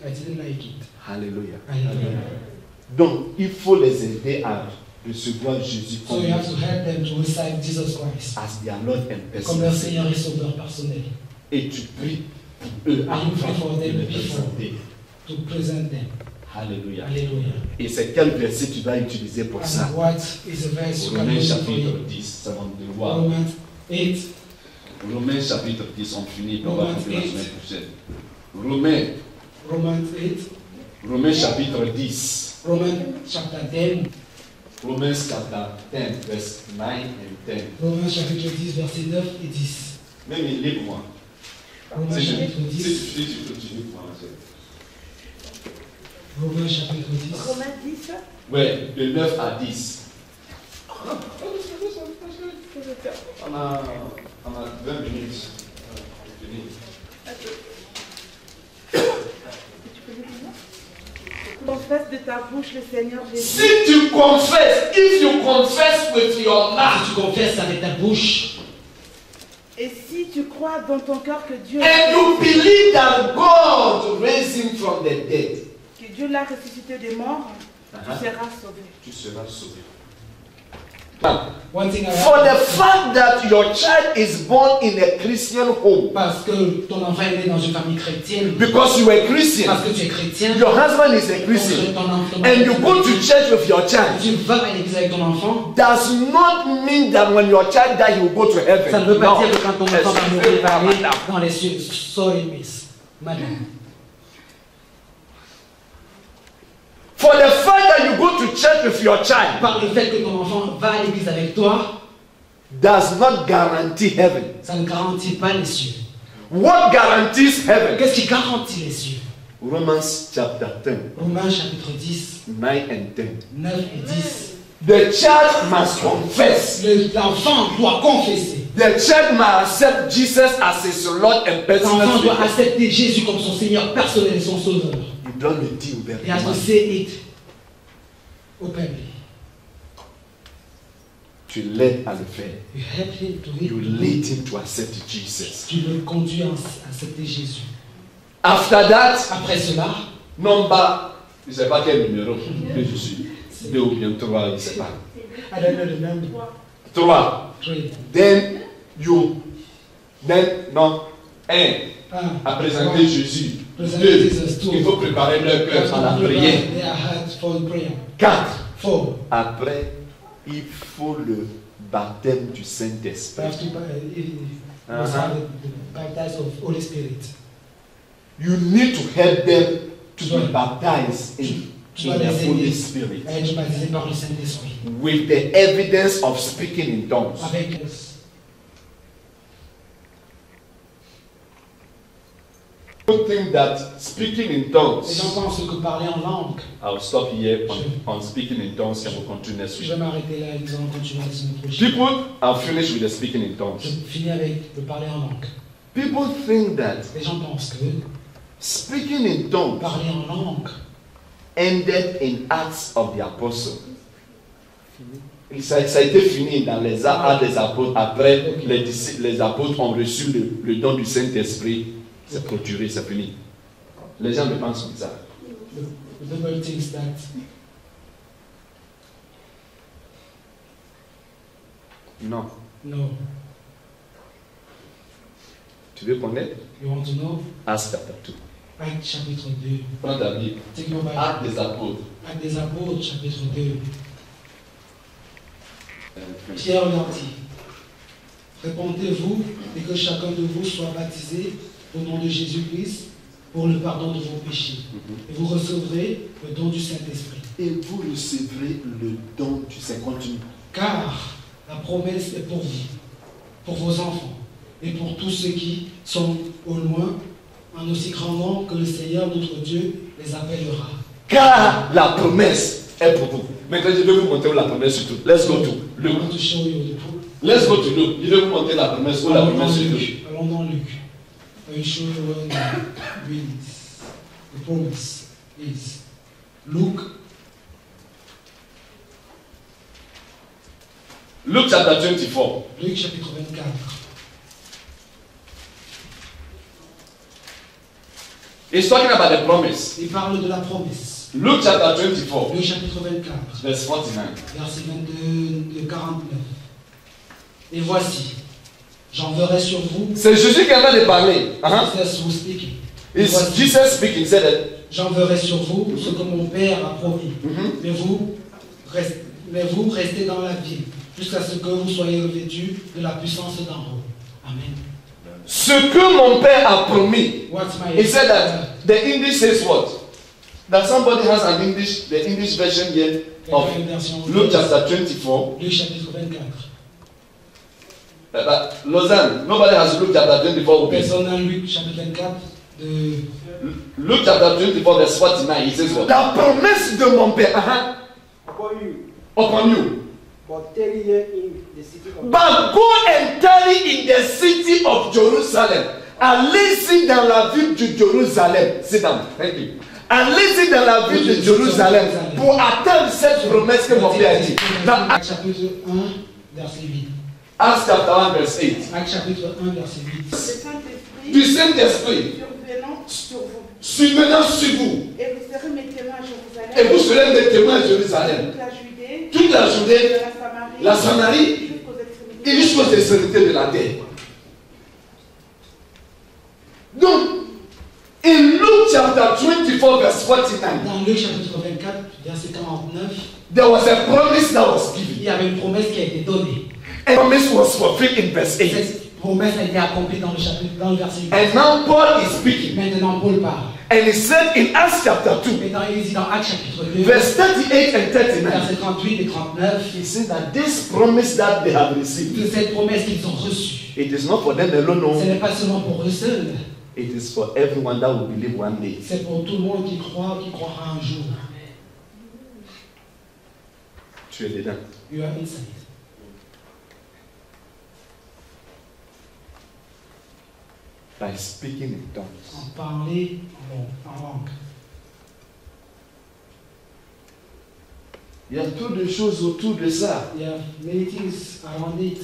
[SPEAKER 2] I didn't like it.
[SPEAKER 1] Alléluia.
[SPEAKER 2] Hallelujah.
[SPEAKER 1] Donc, il faut les aider à recevoir Jésus
[SPEAKER 2] So
[SPEAKER 1] comme,
[SPEAKER 2] you have to help them to receive Jesus Christ
[SPEAKER 1] as their Lord and
[SPEAKER 2] comme leur
[SPEAKER 1] personal.
[SPEAKER 2] Seigneur et Sauveur personnel.
[SPEAKER 1] Et tu pries pour eux
[SPEAKER 2] And you pray for
[SPEAKER 1] avant de
[SPEAKER 2] them
[SPEAKER 1] les
[SPEAKER 2] before
[SPEAKER 1] présenter.
[SPEAKER 2] to present them.
[SPEAKER 1] Alléluia.
[SPEAKER 2] Hallelujah.
[SPEAKER 1] Et c'est quel verset tu vas utiliser pour ça?
[SPEAKER 2] And what is the verse you can
[SPEAKER 1] Romains
[SPEAKER 2] use for
[SPEAKER 1] chapitre
[SPEAKER 2] you?
[SPEAKER 1] 10, ça va me devoir.
[SPEAKER 2] Romans 8.
[SPEAKER 1] Romains chapitre 10, on finit, on va
[SPEAKER 2] Romains
[SPEAKER 1] continuer la
[SPEAKER 2] 8.
[SPEAKER 1] semaine prochaine.
[SPEAKER 2] Romans 8.
[SPEAKER 1] Romains chapitre 10.
[SPEAKER 2] Romans chapter 10.
[SPEAKER 1] Romains chapter 10, verse 9 and 10.
[SPEAKER 2] Romains chapitre 10, versets 9 et 10.
[SPEAKER 1] Même il lit pour moi.
[SPEAKER 2] Romains
[SPEAKER 1] Si
[SPEAKER 2] chapitre
[SPEAKER 1] tu
[SPEAKER 2] 10.
[SPEAKER 1] finis, tu continues pour moi.
[SPEAKER 2] Romains chapitre 10.
[SPEAKER 4] Romains 10.
[SPEAKER 1] Ouais, de 9 à 10. On a 20 minutes.
[SPEAKER 4] Confesse de ta bouche le Seigneur Jésus.
[SPEAKER 1] Si tu confesses, if you confess with your
[SPEAKER 2] Si
[SPEAKER 1] mouth,
[SPEAKER 2] tu confesses avec ta bouche
[SPEAKER 4] Et si tu crois dans ton cœur que Dieu,
[SPEAKER 1] and you believe that God raised him from the dead,
[SPEAKER 4] que Dieu l'a ressuscité des morts,
[SPEAKER 1] Uh-huh.
[SPEAKER 4] tu seras sauvé.
[SPEAKER 1] tu seras sauvé.
[SPEAKER 2] one thing I
[SPEAKER 1] For the
[SPEAKER 2] have,
[SPEAKER 1] fact that your child is born in a Christian home,
[SPEAKER 2] parce que ton enfant est né dans une famille chrétienne,
[SPEAKER 1] because you are Christian,
[SPEAKER 2] parce que tu es chrétien,
[SPEAKER 1] your husband is a Christian, and you go to church with your child,
[SPEAKER 2] tu vas à l'église avec ton enfant,
[SPEAKER 1] does not mean that when your child dies, he will go to heaven.
[SPEAKER 2] ça ne veut pas
[SPEAKER 1] No.
[SPEAKER 2] dire que quand ton enfant va mourir, il va aller
[SPEAKER 1] Madame.
[SPEAKER 2] dans les cieux. Sorry, miss. Madame.
[SPEAKER 1] For the fact that you go to church with your child
[SPEAKER 2] Par le fait que ton enfant va à l'église avec toi,
[SPEAKER 1] does not guarantee heaven.
[SPEAKER 2] ça ne garantit pas les cieux.
[SPEAKER 1] What guarantees heaven?
[SPEAKER 2] Qu'est-ce qui garantit les cieux?
[SPEAKER 1] Romans chapter 10,
[SPEAKER 2] Romains chapitre 10,
[SPEAKER 1] 9 and 10.
[SPEAKER 2] 9 et 10.
[SPEAKER 1] The child must confess.
[SPEAKER 2] L'enfant doit confesser.
[SPEAKER 1] The child must accept Jesus as his Lord and personal
[SPEAKER 2] L'enfant doit
[SPEAKER 1] Savior.
[SPEAKER 2] accepter Jésus comme son Seigneur personnel et son Sauveur.
[SPEAKER 1] Il doit le dire
[SPEAKER 2] He has to
[SPEAKER 1] ouvertement.
[SPEAKER 2] say it openly.
[SPEAKER 1] Tu l'aides à le faire.
[SPEAKER 2] You help him to
[SPEAKER 1] You
[SPEAKER 2] read.
[SPEAKER 1] lead him to accept Jesus.
[SPEAKER 2] Tu le conduis à accepter Jésus.
[SPEAKER 1] After that,
[SPEAKER 2] Après cela,
[SPEAKER 1] number, je ne sais pas quel numéro que je suis. 2 ou bien 3, je ne sais pas.
[SPEAKER 2] I don't know the number.
[SPEAKER 1] 3.
[SPEAKER 2] 3.
[SPEAKER 1] Then you, non, 1. À présenter Jésus. 2. Il faut préparer leur cœur à la prière.
[SPEAKER 2] They are hard for the prayer.
[SPEAKER 1] 4.
[SPEAKER 2] 4.
[SPEAKER 1] Après, il faut le baptême du
[SPEAKER 2] We
[SPEAKER 1] Saint-Esprit.
[SPEAKER 2] have to baptize of Holy Spirit.
[SPEAKER 1] You need to help them to be baptized in
[SPEAKER 2] Tu dois
[SPEAKER 1] the
[SPEAKER 2] les
[SPEAKER 1] Holy
[SPEAKER 2] aider
[SPEAKER 1] Spirit
[SPEAKER 2] à être baptisés par le Saint-Esprit.
[SPEAKER 1] with the evidence of speaking in tongues.
[SPEAKER 2] Avec
[SPEAKER 1] Don't think that speaking in
[SPEAKER 2] les
[SPEAKER 1] tongues.
[SPEAKER 2] gens pensent que parler en langue.
[SPEAKER 1] I'll stop here on speaking in tongues and we'll continue next
[SPEAKER 2] Je
[SPEAKER 1] week.
[SPEAKER 2] vais m'arrêter là et nous allons continuer la semaine prochaine.
[SPEAKER 1] People are finished with the speaking in
[SPEAKER 2] Je
[SPEAKER 1] tongues.
[SPEAKER 2] finis avec le parler en langue.
[SPEAKER 1] People think that
[SPEAKER 2] Les gens pensent que
[SPEAKER 1] speaking in tongues
[SPEAKER 2] parler en langue
[SPEAKER 1] ended in Acts of the Apostles. Ça a été fini dans les Actes des Apôtres. Après, les apôtres ont reçu le don du Saint-Esprit. C'est clôturé, c'est fini. Les gens me pensent comme ça.
[SPEAKER 2] the Bible thinks that
[SPEAKER 1] Non.
[SPEAKER 2] no.
[SPEAKER 1] Tu veux connaître?
[SPEAKER 2] You want to know?
[SPEAKER 1] Acts chapter 2.
[SPEAKER 2] Acte chapitre 2.
[SPEAKER 1] Prends ta Bible.
[SPEAKER 2] Take your Bible.
[SPEAKER 1] Actes des Apôtres.
[SPEAKER 2] Acte des Apôtres chapitre 2. Pierre leur dit, répondez-vous et que chacun de vous soit baptisé au nom de Jésus-Christ pour le pardon de vos péchés. Et vous recevrez le don du Saint-Esprit.
[SPEAKER 1] Et vous recevrez le don du Saint-Esprit.
[SPEAKER 2] Car la promesse est pour vous, pour vos enfants et pour tous ceux qui sont au loin, en aussi grand nombre que le Seigneur notre Dieu les appellera.
[SPEAKER 1] Car la promesse est pour vous. Maintenant, je vais vous montrer la promesse sur tout. Let's go to
[SPEAKER 2] I
[SPEAKER 1] Luke.
[SPEAKER 2] want to show you the proof.
[SPEAKER 1] Let's go to Luke. Je vais vous montrer la promesse ou la
[SPEAKER 2] Allons
[SPEAKER 1] promesse
[SPEAKER 2] dans
[SPEAKER 1] sur tout.
[SPEAKER 2] Luc. Allons dans Luc. I will show you where the promise is. Luke
[SPEAKER 1] Luke chapter 24.
[SPEAKER 2] Luc chapitre 24.
[SPEAKER 1] It's talking about the promise.
[SPEAKER 2] Il parle de la promesse.
[SPEAKER 1] Luke chapter 24,
[SPEAKER 2] Le chapitre 24,
[SPEAKER 1] verse 49.
[SPEAKER 2] verset 22 de 49. Et voici, j'enverrai sur vous.
[SPEAKER 1] C'est Jésus qui est en train de parler.
[SPEAKER 2] Jesus was speaking. Et
[SPEAKER 1] It's
[SPEAKER 2] voici,
[SPEAKER 1] Jesus speaking. Said that.
[SPEAKER 2] j'enverrai sur vous ce que mon Père a promis. Mais vous restez dans la ville jusqu'à ce que vous soyez revêtus de la puissance d'en haut. Amen.
[SPEAKER 1] Ce que mon père a promis.
[SPEAKER 2] What's my
[SPEAKER 1] He said that the English says what? That somebody has an English, the English version here of Luke chapter 24.
[SPEAKER 2] Luc chapitre 24.
[SPEAKER 1] But Lausanne, nobody has Luke chapter 24 with me.
[SPEAKER 2] Personne n'a Luc chapitre 24 de
[SPEAKER 1] Luke chapter 24 verse 49. He says what? La promesse de mon père.
[SPEAKER 7] Upon you,
[SPEAKER 1] Upon you.
[SPEAKER 7] but tarry here in the city of
[SPEAKER 1] But go and tarry in the city of Jerusalem. Allez-y dans la ville de Jérusalem. Sit down. Thank you. Allez-y dans la ville de Jérusalem pour atteindre cette promesse que mon père a dit. Dans
[SPEAKER 2] Actes chapitre 1, verset 8.
[SPEAKER 1] Acts chapter 1 verse 8.
[SPEAKER 2] Actes chapitre 1, verset 8.
[SPEAKER 4] Le Saint-Esprit
[SPEAKER 1] Du Saint-Esprit
[SPEAKER 4] survenant sur vous.
[SPEAKER 1] survenant sur vous.
[SPEAKER 4] Et vous serez mes témoins à Jérusalem.
[SPEAKER 1] Et vous serez des témoins à Jérusalem.
[SPEAKER 4] Toute la Judée.
[SPEAKER 1] Toute la Judée,
[SPEAKER 4] De
[SPEAKER 1] la Samarie et jusqu'aux extrémités de la terre. Donc, in Luke chapter 24 verse 49,
[SPEAKER 2] Dans Luc chapitre 24, verset 49,
[SPEAKER 1] there was a promise that was given.
[SPEAKER 2] il y avait une promesse qui a été donnée.
[SPEAKER 1] And promise was fulfilled in verse 8.
[SPEAKER 2] Cette promesse a été accomplie dans le chapitre, dans le verset 8.
[SPEAKER 1] And now Paul is speaking.
[SPEAKER 2] Maintenant, Paul parle.
[SPEAKER 1] And he said in Acts chapter 2,
[SPEAKER 2] Et il dit dans Actes chapitre 2,
[SPEAKER 1] verse 38 and 39,
[SPEAKER 2] verset 38 et 39,
[SPEAKER 1] he said that this promise that they have received,
[SPEAKER 2] que cette promesse qu'ils ont reçue,
[SPEAKER 1] it is not for them alone,
[SPEAKER 2] ce
[SPEAKER 1] no.
[SPEAKER 2] n'est pas seulement pour eux seuls,
[SPEAKER 1] It is for everyone that will believe one day.
[SPEAKER 2] c'est pour tout le monde qui croit, qui croira un jour.
[SPEAKER 1] Tu es dedans.
[SPEAKER 2] You are inside.
[SPEAKER 1] By speaking in tongues.
[SPEAKER 2] En parler en langue.
[SPEAKER 1] Il y a trop de choses autour de ça.
[SPEAKER 2] Il y a many things around it.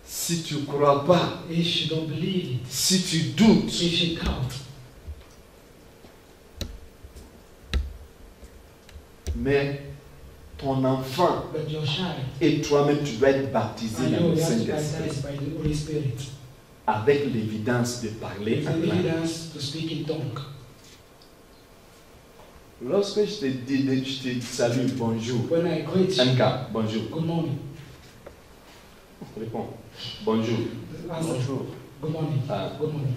[SPEAKER 1] Si tu ne crois pas,
[SPEAKER 2] If you don't believe it,
[SPEAKER 1] si tu doutes,
[SPEAKER 2] if you doubt,
[SPEAKER 1] mais ton enfant
[SPEAKER 2] but your child,
[SPEAKER 1] et toi-même, tu dois être baptisé
[SPEAKER 2] I
[SPEAKER 1] dans
[SPEAKER 2] know
[SPEAKER 1] le
[SPEAKER 2] you have to be
[SPEAKER 1] Saint-Esprit
[SPEAKER 2] baptized by the Holy Spirit.
[SPEAKER 1] avec l'évidence de parler
[SPEAKER 2] With
[SPEAKER 1] en
[SPEAKER 2] the
[SPEAKER 1] langue.
[SPEAKER 2] evidence to speak in tongue.
[SPEAKER 1] Lorsque je te salue, bonjour.
[SPEAKER 2] When I greet you,
[SPEAKER 1] MK, bonjour.
[SPEAKER 2] good morning.
[SPEAKER 1] Réponds. Bonjour.
[SPEAKER 2] Answer.
[SPEAKER 6] Bonjour.
[SPEAKER 2] Good morning.
[SPEAKER 1] Ah.
[SPEAKER 2] Good morning.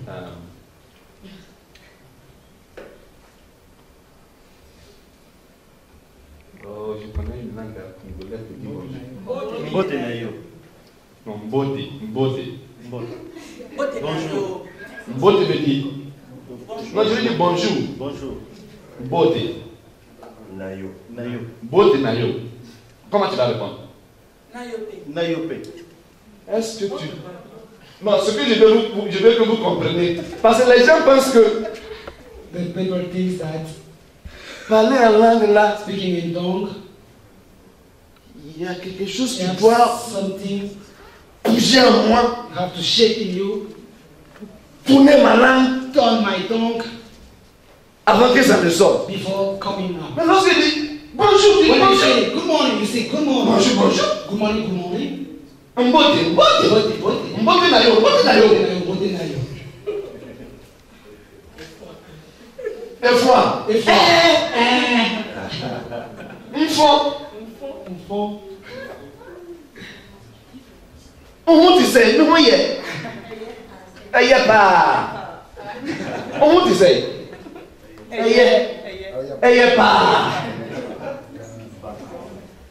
[SPEAKER 1] Oh, je connais une langue congolaise qui dit bonjour.
[SPEAKER 6] Mbote na yo.
[SPEAKER 1] Non, mbote, mbote.
[SPEAKER 6] Mbote. Bonjour.
[SPEAKER 1] Mbote veut dire. Non, je veux dire bonjour.
[SPEAKER 6] Bonjour.
[SPEAKER 1] Mbote.
[SPEAKER 5] Nayo.
[SPEAKER 6] Nayo.
[SPEAKER 1] Mbote nayo. Comment tu vas répondre?
[SPEAKER 6] Nayope.
[SPEAKER 1] Est-ce que tu... Non, ce que je veux que vous compreniez. Parce que les gens pensent que
[SPEAKER 2] The people think that
[SPEAKER 1] parler en langue là,
[SPEAKER 2] speaking in tongue,
[SPEAKER 1] il y a quelque chose qui
[SPEAKER 2] there's
[SPEAKER 1] doit
[SPEAKER 2] something
[SPEAKER 1] bouger en moi,
[SPEAKER 2] you have to shake in you,
[SPEAKER 1] tourner ma langue
[SPEAKER 2] turn my tongue
[SPEAKER 1] avant que ça ne sorte.
[SPEAKER 2] before coming out.
[SPEAKER 1] Mais lorsque je dis bonjour, tu dis
[SPEAKER 2] When you
[SPEAKER 1] bonjour.
[SPEAKER 2] say good morning, you say good morning.
[SPEAKER 1] Bonjour, bonjour.
[SPEAKER 2] Good morning, good morning.
[SPEAKER 1] Mbote, mbote.
[SPEAKER 2] Bote, bote.
[SPEAKER 1] Mbote nayo, mbote nayo.
[SPEAKER 2] Bote na yo.
[SPEAKER 1] Une fois.
[SPEAKER 2] Et fois.
[SPEAKER 1] Une fois.
[SPEAKER 2] Enfant.
[SPEAKER 1] On disait, nous voyons. Il n'y a pas. On disait. Il n'y a pas.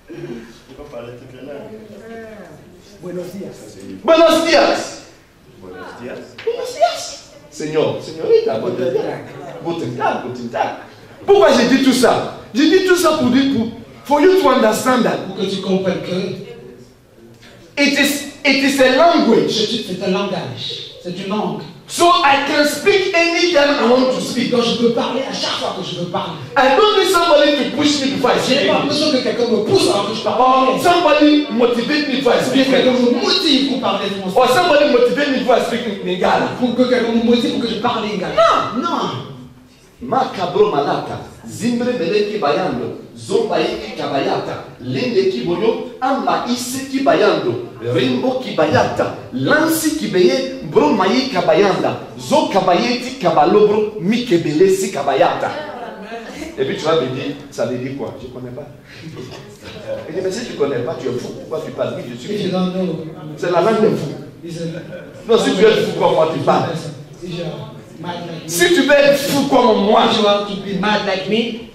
[SPEAKER 5] Tu peux parler toutes les langues.
[SPEAKER 7] Buenos días.
[SPEAKER 1] Buenos días.
[SPEAKER 5] Buenos días.
[SPEAKER 1] Buenos días. Señor, señorita, guten Tag. Guten Tag, guten Tag. Pourquoi j'ai dit tout ça? J'ai dit tout ça pour dire, for you to understand that
[SPEAKER 2] Pour que tu comprennes que
[SPEAKER 1] it is a language
[SPEAKER 2] c'est un langage. C'est une langue.
[SPEAKER 1] So I can speak anytime I want to speak.
[SPEAKER 2] Donc je peux parler à chaque fois que je veux parler.
[SPEAKER 1] I don't need somebody to push me before I
[SPEAKER 2] Je n'ai
[SPEAKER 1] speak
[SPEAKER 2] pas
[SPEAKER 1] English.
[SPEAKER 2] besoin que quelqu'un me pousse alors que je parle
[SPEAKER 1] Or
[SPEAKER 2] anglais.
[SPEAKER 1] somebody motivate me before I
[SPEAKER 2] Ou bien
[SPEAKER 1] speak
[SPEAKER 2] quelqu'un
[SPEAKER 1] French.
[SPEAKER 2] me motive pour parler
[SPEAKER 1] Or
[SPEAKER 2] français.
[SPEAKER 1] somebody motivate me before I speak Lingala.
[SPEAKER 2] Pour que quelqu'un me motive pour que je parle lingala. Non.
[SPEAKER 1] Makabro malaka, zimbre meleki bayando, zombaiki kabayata, lende kiboyo, amba isi kibayando, rimbo kibayata, lansi kibeye, bro mayi kabayanda, zo kabayeti kabalobro, mikebelesi kabayata. Et puis tu vas me dire, ça veut dire quoi? Je ne connais pas. Il dit, mais si tu ne connais pas, tu es fou. Pourquoi tu parles? Oui, je suis
[SPEAKER 2] If you
[SPEAKER 1] fou.
[SPEAKER 2] don't know,
[SPEAKER 1] C'est la langue des fous.
[SPEAKER 2] it's a-
[SPEAKER 1] Non, si tu es fou comme moi, tu parles.
[SPEAKER 2] If you are mad like me,
[SPEAKER 1] Si tu veux être fou comme moi,
[SPEAKER 2] if you want to be mad like me,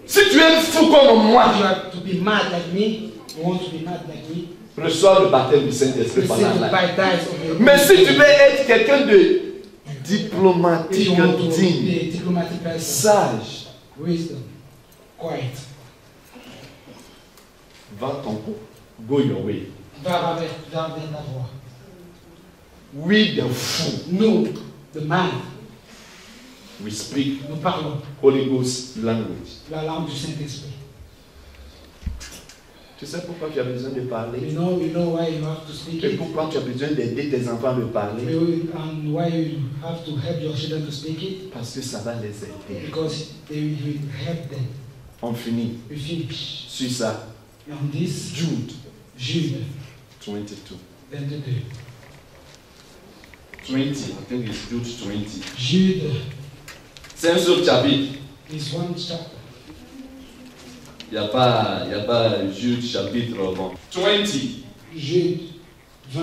[SPEAKER 1] si tu es fou comme moi,
[SPEAKER 2] if you want to be mad like me, you want to be mad like me,
[SPEAKER 1] reçois le baptême du Saint-Esprit
[SPEAKER 2] receive
[SPEAKER 1] pendant
[SPEAKER 2] the
[SPEAKER 1] la
[SPEAKER 2] baptize of the
[SPEAKER 1] Mais si tu veux être quelqu'un de
[SPEAKER 2] if
[SPEAKER 1] diplomatique,
[SPEAKER 2] you want to
[SPEAKER 1] digne,
[SPEAKER 2] be a diplomatic person,
[SPEAKER 1] sage,
[SPEAKER 2] wisdom, quiet,
[SPEAKER 1] va ton coup. Go your way.
[SPEAKER 2] va vers ta voie.
[SPEAKER 1] We the fool,
[SPEAKER 2] Nous, the man,
[SPEAKER 1] we speak
[SPEAKER 2] nous parlons
[SPEAKER 1] Holy Ghost language.
[SPEAKER 2] la langue du Saint-Esprit.
[SPEAKER 1] Tu sais pourquoi tu as besoin de parler?
[SPEAKER 2] You know why you have to speak
[SPEAKER 1] Et
[SPEAKER 2] it.
[SPEAKER 1] pourquoi tu as besoin d'aider tes enfants à le parler?
[SPEAKER 2] And why you have to help your children to speak it?
[SPEAKER 1] Parce que ça va les aider.
[SPEAKER 2] Because they will help them.
[SPEAKER 1] On finit
[SPEAKER 2] We finish.
[SPEAKER 1] sur ça.
[SPEAKER 2] On this
[SPEAKER 1] Jude
[SPEAKER 2] Jude
[SPEAKER 1] 22.
[SPEAKER 2] 22.
[SPEAKER 1] 20, I think it's Jude 20.
[SPEAKER 2] Jude
[SPEAKER 1] C'est un seul chapitre.
[SPEAKER 2] is one chapter.
[SPEAKER 1] Il n'y a pas Jude chapitre bon. 20.
[SPEAKER 2] Jude 20.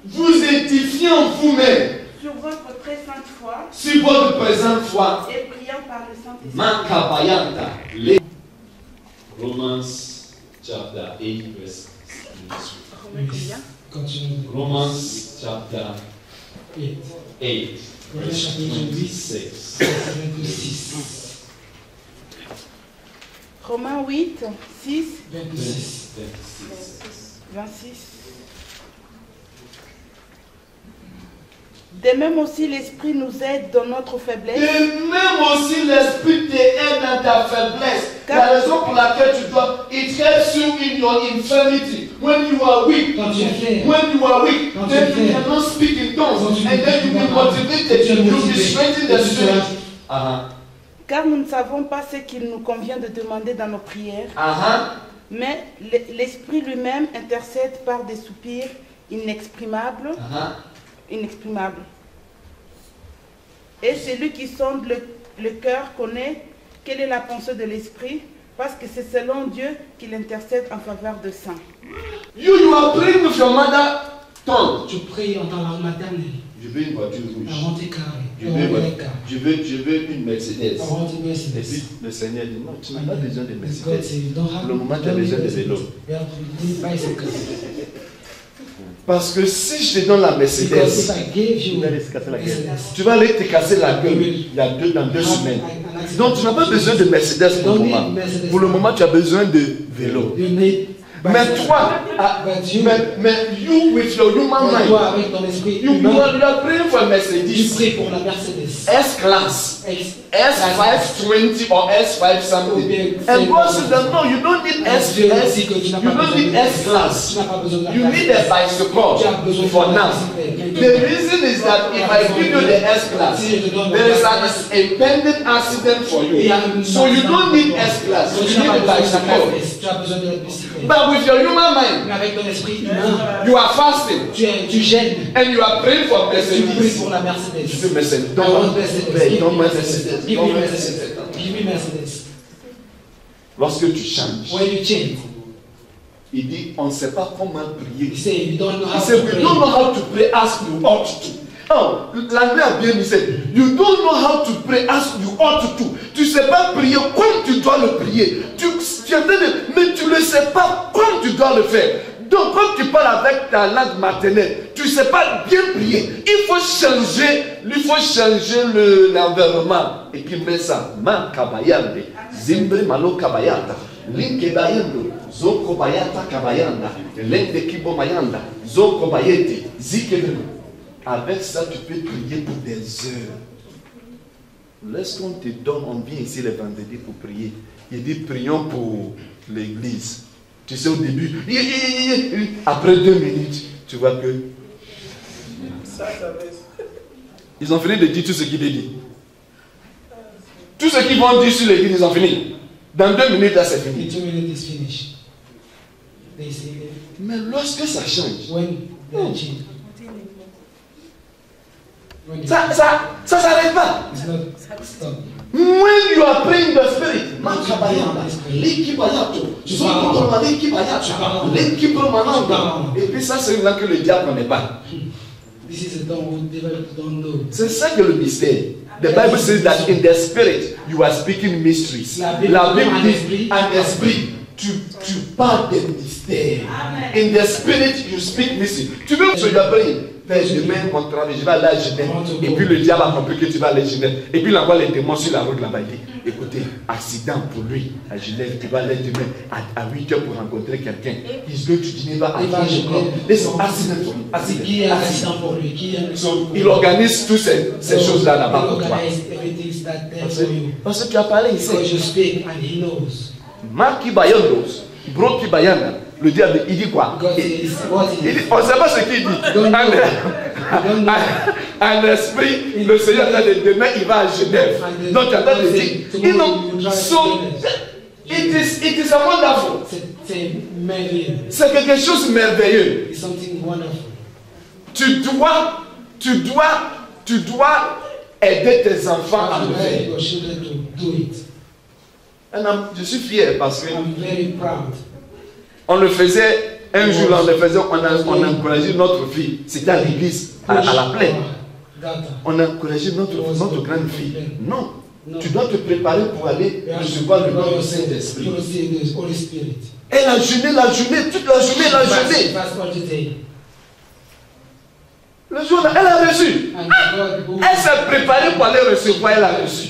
[SPEAKER 1] Vous édifiant vous-même
[SPEAKER 4] Sur votre très sainte foi
[SPEAKER 1] sur votre présente foi.
[SPEAKER 4] et priant par le Saint-Esprit.
[SPEAKER 1] Makabayanta. Romans chapter 8 verse 18.
[SPEAKER 2] Yes. Continue.
[SPEAKER 1] Romans chapter
[SPEAKER 2] 8.
[SPEAKER 1] 8 verse 26.
[SPEAKER 2] 26.
[SPEAKER 4] Romains 8, 6,
[SPEAKER 2] 26.
[SPEAKER 4] 26. De même aussi l'Esprit nous aide dans notre faiblesse.
[SPEAKER 1] Et même aussi l'esprit t'aide dans ta faiblesse. La raison pour laquelle tu dois, it helps you in your infirmity. When you are weak,
[SPEAKER 2] Quand tu es faible.
[SPEAKER 1] when you are weak,
[SPEAKER 2] Quand
[SPEAKER 1] then
[SPEAKER 2] tu
[SPEAKER 1] you
[SPEAKER 2] es faible.
[SPEAKER 1] cannot speak in tongues,
[SPEAKER 2] Quand tu
[SPEAKER 1] and then you
[SPEAKER 2] ne
[SPEAKER 1] will
[SPEAKER 2] peux pas
[SPEAKER 1] motivated,
[SPEAKER 2] tu es
[SPEAKER 1] you will be
[SPEAKER 2] motivé.
[SPEAKER 1] strengthened
[SPEAKER 2] Et
[SPEAKER 1] the
[SPEAKER 2] tu
[SPEAKER 1] spirit.
[SPEAKER 2] seras-
[SPEAKER 4] Car nous ne savons pas ce qu'il nous convient de demander dans nos prières, mais l'Esprit lui-même intercède par des soupirs inexprimables. Inexprimables. Et celui qui sonde le cœur connaît quelle est la pensée de l'Esprit, parce que c'est selon Dieu qu'il intercède en faveur de saints.
[SPEAKER 1] You are praying with your mother tongue.
[SPEAKER 2] Tu pries en ta langue maternelle.
[SPEAKER 1] Je veux une voiture rouge.
[SPEAKER 2] Avant tes carrés.
[SPEAKER 1] Je veux une Mercedes.
[SPEAKER 2] Avant tes
[SPEAKER 1] Et
[SPEAKER 2] Mercedes.
[SPEAKER 1] puis le Seigneur dit non, tu n'as pas besoin de
[SPEAKER 2] God
[SPEAKER 1] Mercedes.
[SPEAKER 2] says, you don't have-
[SPEAKER 1] Pour le moment, tu as
[SPEAKER 2] you don't
[SPEAKER 1] besoin de
[SPEAKER 2] need
[SPEAKER 1] vélo.
[SPEAKER 2] You have to need bicycle.
[SPEAKER 1] Parce que si je te donne la
[SPEAKER 2] Because if
[SPEAKER 1] Mercedes,
[SPEAKER 2] I gave
[SPEAKER 1] tu
[SPEAKER 2] you
[SPEAKER 1] vas aller te casser la gueule.
[SPEAKER 2] Mercedes,
[SPEAKER 1] Tu vas aller te casser la gueule dans 2 semaines. Donc tu n'as pas besoin de Mercedes pour le moment. Pour le moment, tu as besoin de vélo.
[SPEAKER 2] you need
[SPEAKER 1] Mais
[SPEAKER 2] bicycle.
[SPEAKER 1] toi,
[SPEAKER 2] But you,
[SPEAKER 1] mais you with your human
[SPEAKER 2] mais toi
[SPEAKER 1] mind,
[SPEAKER 2] avec ton esprit
[SPEAKER 1] you
[SPEAKER 2] humain,
[SPEAKER 1] are praying for a
[SPEAKER 2] tu
[SPEAKER 1] Mercedes
[SPEAKER 2] pries pour la Mercedes.
[SPEAKER 1] S-Class, S520 or S5 something. And God says that no, you don't need S.
[SPEAKER 2] Dieu
[SPEAKER 1] S
[SPEAKER 2] dit que tu n'as
[SPEAKER 1] you
[SPEAKER 2] pas
[SPEAKER 1] don't
[SPEAKER 2] besoin
[SPEAKER 1] need
[SPEAKER 2] de
[SPEAKER 1] S-Class.
[SPEAKER 2] Tu n'as pas besoin de la
[SPEAKER 1] You need a bicycle
[SPEAKER 2] Tu as besoin
[SPEAKER 1] for
[SPEAKER 2] de
[SPEAKER 1] now.
[SPEAKER 2] bicycle.
[SPEAKER 1] The reason is that if I give you the S-Class, there is an impending accident for you. So you don't need S-Class.
[SPEAKER 2] Donc,
[SPEAKER 1] You
[SPEAKER 2] tu n'as
[SPEAKER 1] need
[SPEAKER 2] pas
[SPEAKER 1] a
[SPEAKER 2] besoin de la
[SPEAKER 1] bicycle.
[SPEAKER 2] bicycle. Tu as besoin de la bicycle.
[SPEAKER 1] But with your human mind,
[SPEAKER 2] Mais avec ton esprit humain,
[SPEAKER 1] you are fasting
[SPEAKER 2] tu gênes.
[SPEAKER 1] and you are praying for
[SPEAKER 2] Tu pries
[SPEAKER 1] Mercedes.
[SPEAKER 2] pour la
[SPEAKER 1] Tu
[SPEAKER 2] Mercedes.
[SPEAKER 1] veux Mercedes.
[SPEAKER 2] I want Mercedes.
[SPEAKER 1] Donne-moi Mercedes.
[SPEAKER 2] Give
[SPEAKER 1] Donne-moi
[SPEAKER 2] me
[SPEAKER 1] Mercedes.
[SPEAKER 2] Mercedes. Give me Mercedes.
[SPEAKER 1] Lorsque tu changes,
[SPEAKER 2] When you change,
[SPEAKER 1] il dit on ne sait pas comment prier.
[SPEAKER 2] you say you don't know
[SPEAKER 1] He
[SPEAKER 2] how
[SPEAKER 1] said,
[SPEAKER 2] to
[SPEAKER 1] we
[SPEAKER 2] pray.
[SPEAKER 1] don't know how to pray as you ought to. Oh, l'anglais a bien dit, you don't know how to pray as you ought to. Tu ne sais pas prier comme tu dois le prier. Mais tu ne sais pas comme tu dois le faire. Donc, quand tu parles avec ta langue maternelle, tu ne sais pas bien prier. Il faut changer l'environnement. Et puis, mets ça. Ma kabayande, zimbre malo kabayata, linke bayando, zoko bayata kabayanda, lende kibo mayanda, zoko bayete, zikebelo. Avec ça, tu peux prier pour des heures. Lorsqu'on te donne, on vient ici les vendredis pour prier. Il dit prions pour l'église. Tu sais, au début, après 2 minutes, tu vois que ils ont fini de dire tout ce qu'il dit. Tout ce qu'ils vont dire sur l'église, ils ont fini. Dans 2 minutes, là, c'est fini. Mais lorsque ça change, ça s'arrête pas. When you are praying the spirit, et puis ça, c'est là que le diable n'est pas. C'est ça que le mystère. The Bible says that in the spirit you are speaking mysteries. La Bible dit en esprit tu parles des mystères. In the spirit you speak mysteries. Tu veux que tu vas prier. Demain, mon travail, je vais aller à Genève. Et puis le diable a compris que tu vas aller à Genève. Et puis il envoie les démons sur la route là-bas. Il dit, écoutez, accident pour lui à Genève. Tu vas aller demain à 8 heures pour rencontrer quelqu'un. Il se veut que tu dînes pas à 8 heures. Il organise toutes ces choses-là là-bas pour toi. Parce que tu as parlé ici. Marc Kibayandos, Bro Kibayana. Le diable, il dit quoi? On ne sait pas ce qu'il dit. En esprit, le Seigneur a dit demain, il va à Genève. Donc, tu as dit, it is a wonderful. C'est quelque chose de merveilleux. Tu dois aider tes enfants à le faire. Je suis fier parce que on le faisait un jour, on a encouragé notre fille. C'était à l'église, à la plaine. On a encouragé notre grande fille. Non, tu dois te préparer pour aller recevoir le nom du Saint-Esprit. Elle a jeûné toute la journée, elle a jeûné. Le jour, elle a reçu. Elle s'est préparée pour aller recevoir, elle a reçu.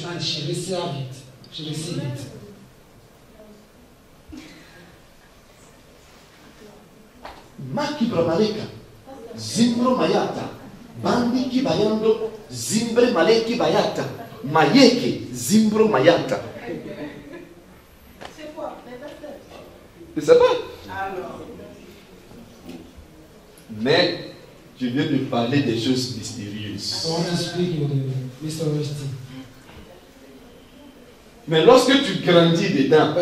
[SPEAKER 1] Maki Bramaleka, Zimbro Mayata, Bandi Kibayando, Zimbre Maleki Bayata, Mayeke, Zimbro Mayata.
[SPEAKER 4] C'est quoi?
[SPEAKER 1] Je ne sais pas. Mais je viens de parler des choses mystérieuses. Mais lorsque tu grandis dedans,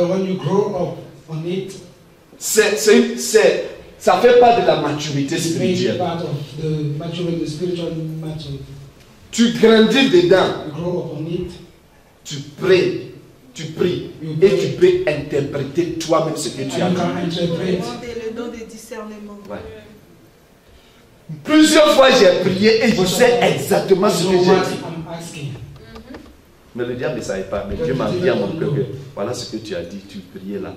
[SPEAKER 1] ça fait part de la maturité spirituelle. Tu grandis dedans. Tu pries et tu peux interpréter toi-même ce que tu as dit.
[SPEAKER 4] Le don de discernement.
[SPEAKER 1] Ouais. Plusieurs fois j'ai prié et je sais exactement ce que j'ai dit. Mais le diable ne savait pas. Mais Dieu m'a dit à mon cœur que voilà ce que tu as dit, tu priais là.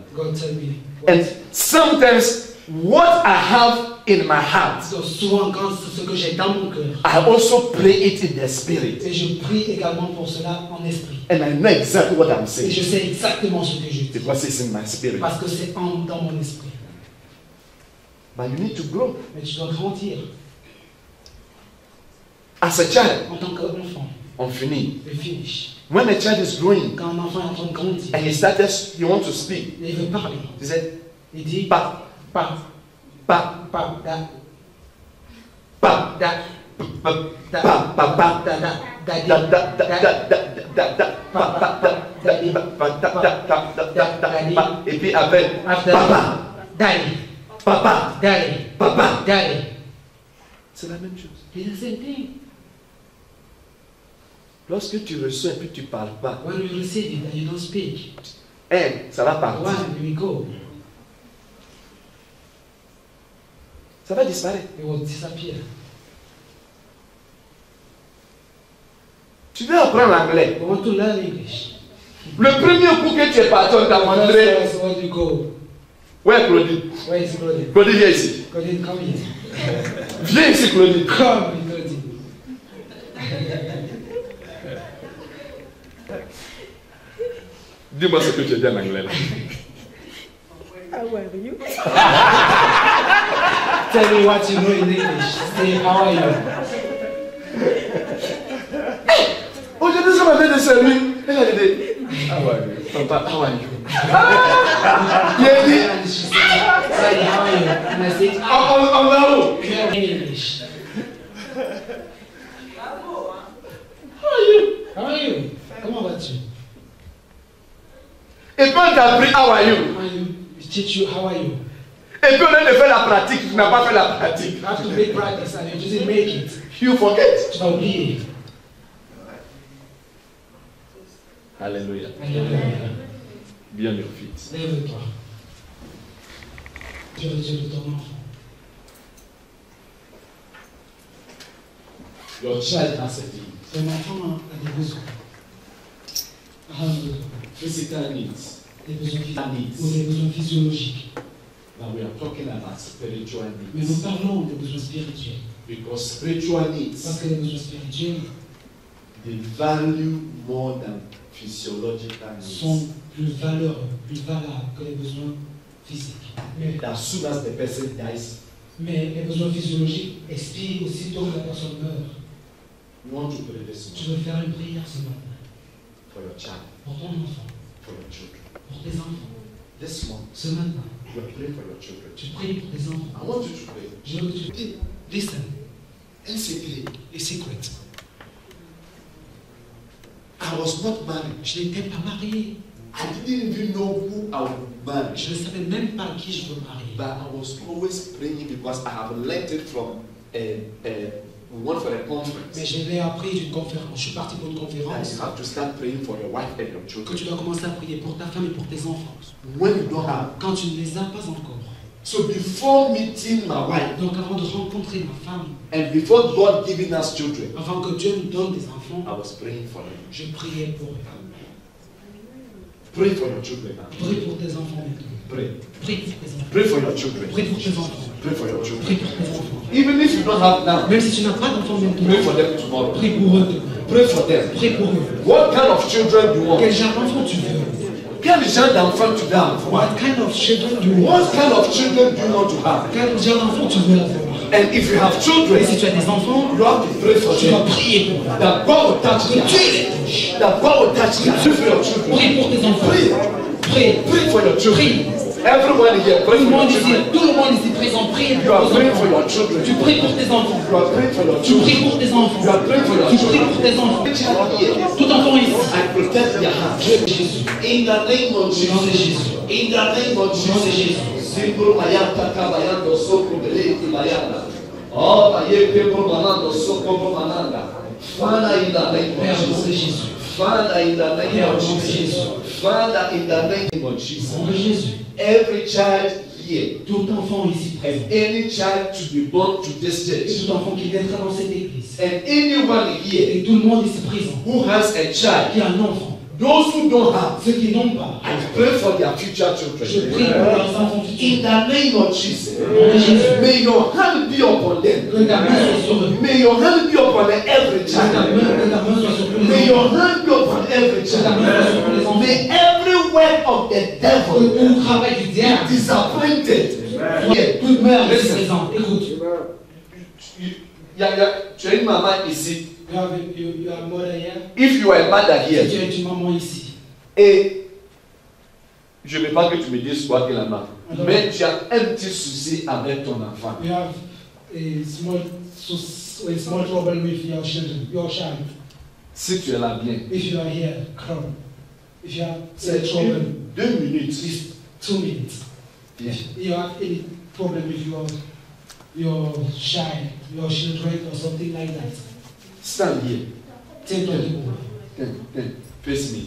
[SPEAKER 1] And sometimes what I have in my heart,
[SPEAKER 2] souvent quand ce que j'ai dans mon cœur,
[SPEAKER 1] I also pray it in the spirit.
[SPEAKER 2] Et je prie également pour cela en esprit.
[SPEAKER 1] And I know exactly what I'm
[SPEAKER 2] Et
[SPEAKER 1] saying.
[SPEAKER 2] je sais exactement ce que je dis.
[SPEAKER 1] Because it's in my spirit.
[SPEAKER 2] Parce que c'est dans mon esprit.
[SPEAKER 1] But you need to grow.
[SPEAKER 2] Mais tu dois grandir.
[SPEAKER 1] As a child,
[SPEAKER 2] en tant qu'enfant,
[SPEAKER 1] on finit.
[SPEAKER 2] we finish.
[SPEAKER 1] When a child is growing,
[SPEAKER 2] Quand un enfant est en train de grandir,
[SPEAKER 1] and he wants to speak,
[SPEAKER 2] et il veut parler,
[SPEAKER 1] he said,
[SPEAKER 2] il dit
[SPEAKER 1] pa,
[SPEAKER 2] pa,
[SPEAKER 1] pa,
[SPEAKER 2] pa, da,
[SPEAKER 1] pa,
[SPEAKER 2] da,
[SPEAKER 1] pa,
[SPEAKER 2] da,
[SPEAKER 1] pa, pa, pa,
[SPEAKER 2] da, da, da,
[SPEAKER 1] da, da, da, da, da, da, pa, pa, da, da, da, pa, et puis avec papa,
[SPEAKER 2] daddy,
[SPEAKER 1] papa,
[SPEAKER 2] daddy,
[SPEAKER 1] papa.
[SPEAKER 2] daddy.
[SPEAKER 1] C'est la même chose.
[SPEAKER 2] It's the same thing.
[SPEAKER 1] Lorsque tu reçois et puis tu ne parles pas,
[SPEAKER 2] When you receive it and you don't speak,
[SPEAKER 1] ça va partir.
[SPEAKER 2] when we go,
[SPEAKER 1] Ça va disparaître.
[SPEAKER 2] it will disappear.
[SPEAKER 1] Tu veux apprendre l'anglais.
[SPEAKER 2] We want to learn English.
[SPEAKER 1] Le premier coup que tu es parti, on t'a montré.
[SPEAKER 2] First, when you go,
[SPEAKER 1] Où est Claudine?
[SPEAKER 2] where is Claudine?
[SPEAKER 1] Claudine, viens ici.
[SPEAKER 2] Claudine, come here.
[SPEAKER 1] Viens ici, Claudine.
[SPEAKER 2] Come, Claudine.
[SPEAKER 1] Dis-moi ce que tu as dit en anglais. Là.
[SPEAKER 4] How are you?
[SPEAKER 2] Tell me what you know in English. Say, how are you?
[SPEAKER 1] on avait des cellules. Elle a dit, ah ouais, papa, how are you? Il a dit, on va où?
[SPEAKER 2] English. How are you? Comment vas-tu?
[SPEAKER 1] Et puis on t'a appris how are you?
[SPEAKER 2] How are you? Teach you how are you?
[SPEAKER 1] Et puis on a de faire la pratique, tu n'as pas fait la pratique.
[SPEAKER 2] You have to make practice and you didn't make it.
[SPEAKER 1] You forget.
[SPEAKER 2] Tu vas oublier.
[SPEAKER 1] Alléluia.
[SPEAKER 2] Alléluia.
[SPEAKER 1] Bien your feet.
[SPEAKER 2] Lève-toi. Dieu est Dieu de ton enfant.
[SPEAKER 1] Your child has a need.
[SPEAKER 2] Ton enfant a des besoins. A un besoin.
[SPEAKER 1] Physical needs.
[SPEAKER 2] Des besoins physiques ou des besoins physiologiques.
[SPEAKER 1] But we are talking about spiritual
[SPEAKER 2] Mais
[SPEAKER 1] needs.
[SPEAKER 2] nous parlons des besoins spirituels.
[SPEAKER 1] Because spiritual
[SPEAKER 2] Parce
[SPEAKER 1] needs,
[SPEAKER 2] que les besoins spirituels
[SPEAKER 1] they value more than physiological
[SPEAKER 2] sont
[SPEAKER 1] needs.
[SPEAKER 2] plus valeureux, plus valables que les besoins physiques.
[SPEAKER 1] As soon as the person dies,
[SPEAKER 2] Mais les besoins physiologiques expirent aussitôt que la personne meurt.
[SPEAKER 1] you want to pray this
[SPEAKER 2] Tu veux faire une prière ce matin
[SPEAKER 1] for your child,
[SPEAKER 2] pour ton enfant,
[SPEAKER 1] for your children.
[SPEAKER 2] pour tes enfants.
[SPEAKER 1] This month,
[SPEAKER 2] Ce matin,
[SPEAKER 1] you are praying for your children.
[SPEAKER 2] tu pries pour tes enfants.
[SPEAKER 1] I want you to pray.
[SPEAKER 2] Je veux que tu dis, listen,
[SPEAKER 1] And secretly,
[SPEAKER 2] a secret.
[SPEAKER 1] I was not married.
[SPEAKER 2] Je n'étais pas marié.
[SPEAKER 1] I didn't even know who I would marry.
[SPEAKER 2] Je ne savais même pas qui je veux marier.
[SPEAKER 1] But I was always praying because I have learned it from we went for a
[SPEAKER 2] Mais
[SPEAKER 1] conference.
[SPEAKER 2] je l'ai appris d'une conférence. Je suis parti pour une
[SPEAKER 1] That
[SPEAKER 2] conférence.
[SPEAKER 1] you have to start praying for your wife and your
[SPEAKER 2] Que
[SPEAKER 1] children.
[SPEAKER 2] tu dois commencer à prier pour ta femme et pour tes enfants.
[SPEAKER 1] When you don't have.
[SPEAKER 2] Quand tu ne les as pas encore.
[SPEAKER 1] So before meeting my wife
[SPEAKER 2] Donc avant de rencontrer ma femme,
[SPEAKER 1] and before God giving us children,
[SPEAKER 2] avant que Dieu nous donne des enfants,
[SPEAKER 1] I was praying for them.
[SPEAKER 2] je priais pour eux.
[SPEAKER 1] Pray for your children now.
[SPEAKER 2] Prie pour tes enfants maintenant.
[SPEAKER 1] Pray.
[SPEAKER 2] Prie pour tes enfants.
[SPEAKER 1] Pray for your children.
[SPEAKER 2] Prie pour tes enfants.
[SPEAKER 1] Pray for your children.
[SPEAKER 2] Prie pour tes enfants.
[SPEAKER 1] Even if you don't have now,
[SPEAKER 2] Même si tu n'as pas d'enfants
[SPEAKER 1] pray
[SPEAKER 2] maintenant,
[SPEAKER 1] for them tomorrow.
[SPEAKER 2] prie pour eux demain.
[SPEAKER 1] Prie for them.
[SPEAKER 2] Prie pour eux.
[SPEAKER 1] What kind of children do you want?
[SPEAKER 2] Quel genre d'enfant tu veux?
[SPEAKER 1] Quel genre d'enfant tu veux avoir?
[SPEAKER 2] What kind of children do you want?
[SPEAKER 1] What kind of children do you want to have?
[SPEAKER 2] Quel genre d'enfant tu veux avoir?
[SPEAKER 1] And if you have
[SPEAKER 2] Et
[SPEAKER 1] children,
[SPEAKER 2] si tu as des enfants,
[SPEAKER 1] you have to pray for
[SPEAKER 2] tu dois
[SPEAKER 1] them.
[SPEAKER 2] prier pour eux.
[SPEAKER 1] That God will touch
[SPEAKER 2] Que
[SPEAKER 1] them.
[SPEAKER 2] Dieu les touche.
[SPEAKER 1] That God will touch them. Pray for your children.
[SPEAKER 2] Prie pour tes enfants.
[SPEAKER 1] Pray.
[SPEAKER 2] Prie.
[SPEAKER 1] Pray for your children.
[SPEAKER 2] Prie.
[SPEAKER 1] Everyone here, pray
[SPEAKER 2] Tout le
[SPEAKER 1] for your
[SPEAKER 2] monde ici,
[SPEAKER 1] children.
[SPEAKER 2] tout le monde ici présent, prie
[SPEAKER 1] You
[SPEAKER 2] pour
[SPEAKER 1] are
[SPEAKER 2] tes
[SPEAKER 1] praying for
[SPEAKER 2] enfants.
[SPEAKER 1] your children.
[SPEAKER 2] Tu pries pour tes enfants.
[SPEAKER 1] You are praying for your
[SPEAKER 2] Tu pries
[SPEAKER 1] children.
[SPEAKER 2] pour tes enfants.
[SPEAKER 1] You are praying for your
[SPEAKER 2] Tu pries
[SPEAKER 1] children.
[SPEAKER 2] pour tes enfants.
[SPEAKER 1] Child here,
[SPEAKER 2] Tout enfant ici.
[SPEAKER 1] I protect their heart.
[SPEAKER 2] Jésus.
[SPEAKER 1] In the name of
[SPEAKER 2] Au nom de
[SPEAKER 1] Jesus.
[SPEAKER 2] Jésus.
[SPEAKER 1] In the name of
[SPEAKER 2] Au nom de
[SPEAKER 1] Jesus.
[SPEAKER 2] Jésus.
[SPEAKER 1] Simbro mayanta kabayando soko beleti mayanda. Oh, mayeke manando soko mananda. Father, in the name
[SPEAKER 2] Père,
[SPEAKER 1] of
[SPEAKER 2] au nom de
[SPEAKER 1] Jesus.
[SPEAKER 2] Jésus.
[SPEAKER 1] Father, in the name
[SPEAKER 2] Père, au
[SPEAKER 1] of
[SPEAKER 2] nom de
[SPEAKER 1] Jesus.
[SPEAKER 2] Jésus.
[SPEAKER 1] Father, in the name of
[SPEAKER 2] Au nom
[SPEAKER 1] Jesus.
[SPEAKER 2] de Jésus.
[SPEAKER 1] Every child here,
[SPEAKER 2] Tout enfant ici présent.
[SPEAKER 1] and any child to be born to this
[SPEAKER 2] Et
[SPEAKER 1] church,
[SPEAKER 2] tout enfant qui viendra dans cette église.
[SPEAKER 1] and anyone here
[SPEAKER 2] Et tout le monde ici présent.
[SPEAKER 1] who has a child,
[SPEAKER 2] Qui a un enfant.
[SPEAKER 1] those who don't have,
[SPEAKER 2] Ceux qui n'ont pas.
[SPEAKER 1] I pray for their future
[SPEAKER 2] Je
[SPEAKER 1] children.
[SPEAKER 2] prie pour leurs enfants
[SPEAKER 1] In
[SPEAKER 2] futurs.
[SPEAKER 1] the name of Jesus,
[SPEAKER 2] Au nom de Jésus.
[SPEAKER 1] may your hand be upon them.
[SPEAKER 2] Que ta main soit sur eux.
[SPEAKER 1] May your hand be upon every
[SPEAKER 2] Que ta
[SPEAKER 1] child.
[SPEAKER 2] main soit sur tous les
[SPEAKER 1] May
[SPEAKER 2] enfants.
[SPEAKER 1] your hand be upon every
[SPEAKER 2] Que ta main
[SPEAKER 1] child.
[SPEAKER 2] soit sur tous les enfants.
[SPEAKER 1] May every work of the
[SPEAKER 2] Que
[SPEAKER 1] devil
[SPEAKER 2] tout travail du
[SPEAKER 1] be
[SPEAKER 2] diable.
[SPEAKER 1] disappointed. Yeah.
[SPEAKER 2] Toute mère ici
[SPEAKER 1] Listen.
[SPEAKER 2] présente. Écoute.
[SPEAKER 1] Tu as une maman ici.
[SPEAKER 2] You have a mother here.
[SPEAKER 1] If you are a mother
[SPEAKER 2] Si
[SPEAKER 1] here,
[SPEAKER 2] tu es une maman ici.
[SPEAKER 1] et je ne veux pas que tu me dises quoi qu'il en a, mais tu as un petit souci avec ton enfant.
[SPEAKER 2] You have a small trouble with your children, your child.
[SPEAKER 1] Si tu es là bien,
[SPEAKER 2] If you are here, come. If you have
[SPEAKER 1] c'est
[SPEAKER 2] a trouble,
[SPEAKER 1] 2 minutes.
[SPEAKER 2] it's 2 minutes.
[SPEAKER 1] Bien.
[SPEAKER 2] If you have any problem with your child, your children, or something like that,
[SPEAKER 1] Stand here.
[SPEAKER 2] tiens-toi debout.
[SPEAKER 1] Face me.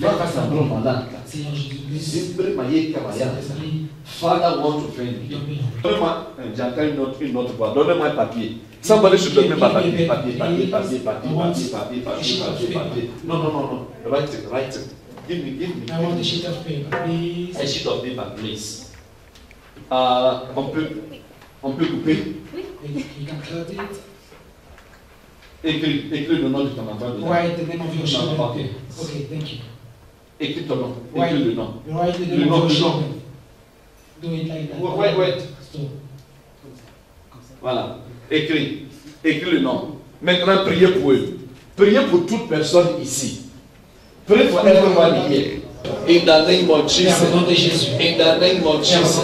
[SPEAKER 1] Face à mon malade.
[SPEAKER 2] Seigneur Jésus-Christ,
[SPEAKER 1] Simple maillé kabaya.
[SPEAKER 2] Saint-Esprit,
[SPEAKER 1] Father want to friend me.
[SPEAKER 2] donne-moi.
[SPEAKER 1] Donne-moi, j'entends une autre voix. Donne-moi un papier. Somebody should donne moi papier. Non. Write it. Give me.
[SPEAKER 2] I want a sheet of paper, please.
[SPEAKER 1] A sheet of paper, please. On peut couper.
[SPEAKER 2] You can cut it.
[SPEAKER 1] Écris le nom de ton enfant. dedans.
[SPEAKER 2] Write the name of your children.
[SPEAKER 1] Okay.
[SPEAKER 2] Okay, thank you.
[SPEAKER 1] Écris ton nom.
[SPEAKER 2] Write,
[SPEAKER 1] Écris le nom.
[SPEAKER 2] write the
[SPEAKER 1] Le
[SPEAKER 2] name
[SPEAKER 1] nom,
[SPEAKER 2] of
[SPEAKER 1] le
[SPEAKER 2] your
[SPEAKER 1] nom.
[SPEAKER 2] children. Do it like that.
[SPEAKER 1] Wait.
[SPEAKER 2] So,
[SPEAKER 1] Voilà. Écris le nom. Maintenant, priez pour eux. Priez pour toute personne ici. Pray for everyone here. In the name of Jesus. In the name of Jesus.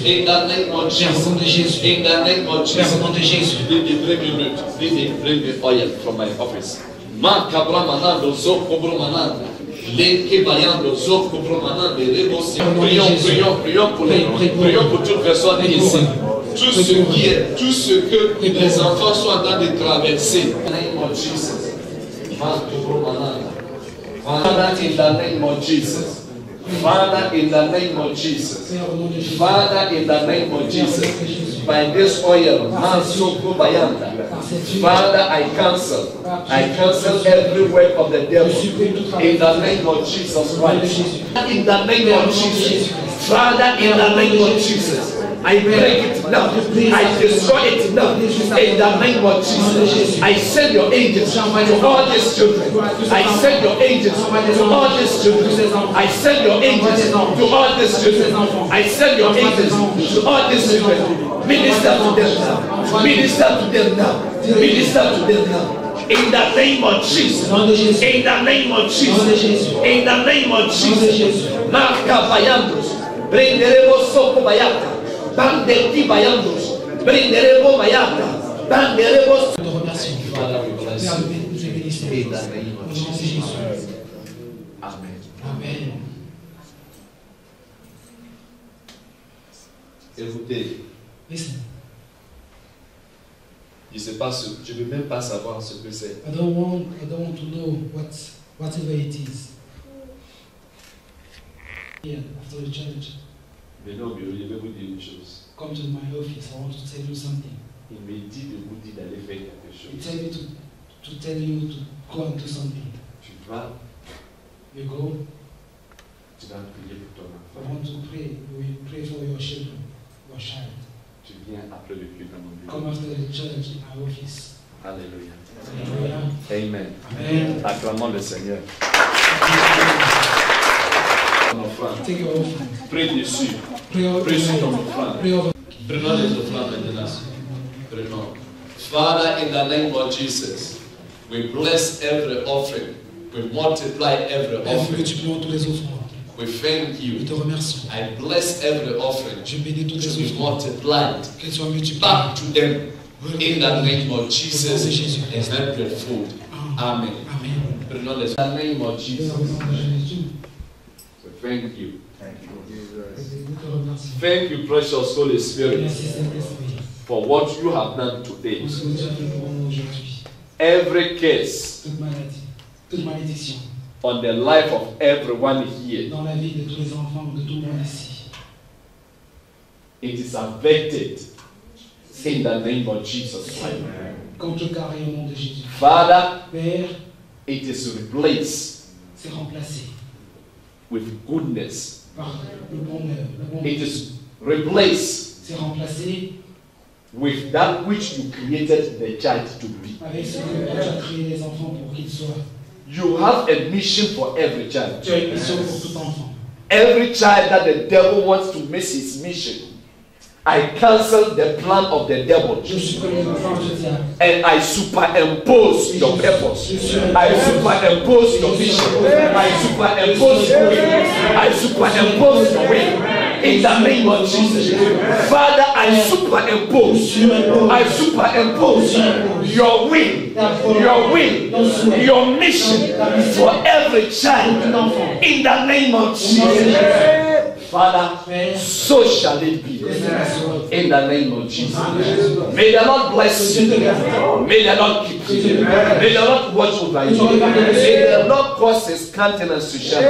[SPEAKER 1] In the name of Jesus. In the name of Jesus. Bring the oil from my office. Ma cabra manando zo cobro manando. Les kebayando zo cobro manando. Prions pour toute personne ici. Tout ce que les enfants sont en train de traverser. In the name of Jesus. Ma cobro manando. Father, in the name of Jesus. Father, in the name of Jesus. Father, in the name of Jesus. By this oil, Father, I cancel every work of the devil. In the name of Jesus Christ. In the name of Jesus. Father, in the name of Jesus. I break it now. I destroy it now. In the name of Jesus. I send your angels to all these children. I send your angels to all these children. I send your angels to all these children. I send your angels to all these children. Minister to them now. Minister to them now. Minister to them now. In the name of Jesus. In the name of Jesus. In the name of Jesus. Marca Bayandos. Prenderemo soppo Bayata. Bandelti Bayandos. Prenderemo Bayata. Banderemo. Father, we bless you. In the name of Jesus. Amen. Amen. Écoutez. Je sais pas ce, je ne veux même pas savoir ce que c'est.
[SPEAKER 2] I don't want to know whatever it is. Here, after the church.
[SPEAKER 1] Mais non, je vais vous dire une chose.
[SPEAKER 2] Come to my office, I want to tell you something.
[SPEAKER 1] Il me dit de vous dire d'aller faire quelque chose.
[SPEAKER 2] He tell me to tell you to go and do something.
[SPEAKER 1] Tu vas.
[SPEAKER 2] You go.
[SPEAKER 1] Tu vas prier pour ton enfant.
[SPEAKER 2] I want to pray. We pray for your children, your child.
[SPEAKER 1] Tu viens après le culte dans mon bureau.
[SPEAKER 2] Come after the church in my office.
[SPEAKER 1] Alléluia.
[SPEAKER 2] Alléluia.
[SPEAKER 1] Amen.
[SPEAKER 2] Amen.
[SPEAKER 1] Acclamons le Seigneur.
[SPEAKER 2] Take your offering.
[SPEAKER 1] Prie dessus.
[SPEAKER 2] Pray
[SPEAKER 1] sur ton offrande. Prenons les offrandes maintenant. Prenons. Father, in the name of Jesus, we bless every offering. We multiply every offering.
[SPEAKER 2] Multiplions tous les offrandes.
[SPEAKER 1] We thank you.
[SPEAKER 2] Nous te remercions.
[SPEAKER 1] I bless every offering.
[SPEAKER 2] Je bénis toutes
[SPEAKER 1] To
[SPEAKER 2] les
[SPEAKER 1] be
[SPEAKER 2] offrandes.
[SPEAKER 1] multiplied
[SPEAKER 2] Qu'elles soient multipliées.
[SPEAKER 1] back to them. In the name of Jesus and hundredfold. Amen.
[SPEAKER 2] Amen.
[SPEAKER 1] Prenons les. In the name of Jesus. So thank you. Thank you, precious Holy Spirit, for what you have done today. Every curse
[SPEAKER 2] Toute malédiction
[SPEAKER 1] on the life of everyone here,
[SPEAKER 2] dans la vie de tous les enfants, de tout le monde ici,
[SPEAKER 1] it is averted in the name of Jesus Christ.
[SPEAKER 2] contrecarré au nom de Jésus.
[SPEAKER 1] Father,
[SPEAKER 2] Père,
[SPEAKER 1] it is replaced
[SPEAKER 2] c'est remplacé
[SPEAKER 1] with goodness.
[SPEAKER 2] par le bonheur. Le bon
[SPEAKER 1] It is replaced
[SPEAKER 2] c'est remplacé
[SPEAKER 1] with that which you created the child to be.
[SPEAKER 2] avec ce que tu as créé les enfants pour qu'ils soient.
[SPEAKER 1] You have a mission for every child.
[SPEAKER 2] Tu as une mission pour tout enfant.
[SPEAKER 1] Every child that the devil wants to miss his mission, I cancel the plan of the devil.
[SPEAKER 2] Je supprime les enfants, je dis à
[SPEAKER 1] And I superimpose your purpose. I superimpose your vision. I superimpose your will. I superimpose your will. In the name of Jesus. Father, I superimpose your will, your mission for every child. In the name of Jesus. Father, so shall it be. In the name of Jesus. May the Lord bless you. May the Lord keep you. May the Lord watch over you. May the Lord cause his countenance to shine.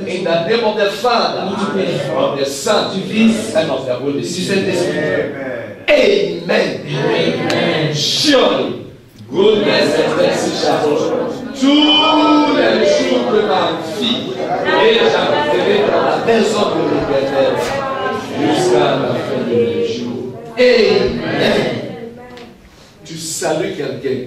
[SPEAKER 1] In the name of the Father, of the Son, and of the Holy Spirit. Amen. Amen. Surely, goodness and mercy shall follow tous les jours de ma vie, et j'habiterai dans la maison de l'Éternel jusqu'à la fin de mes jours. Amen. Tu salues quelqu'un.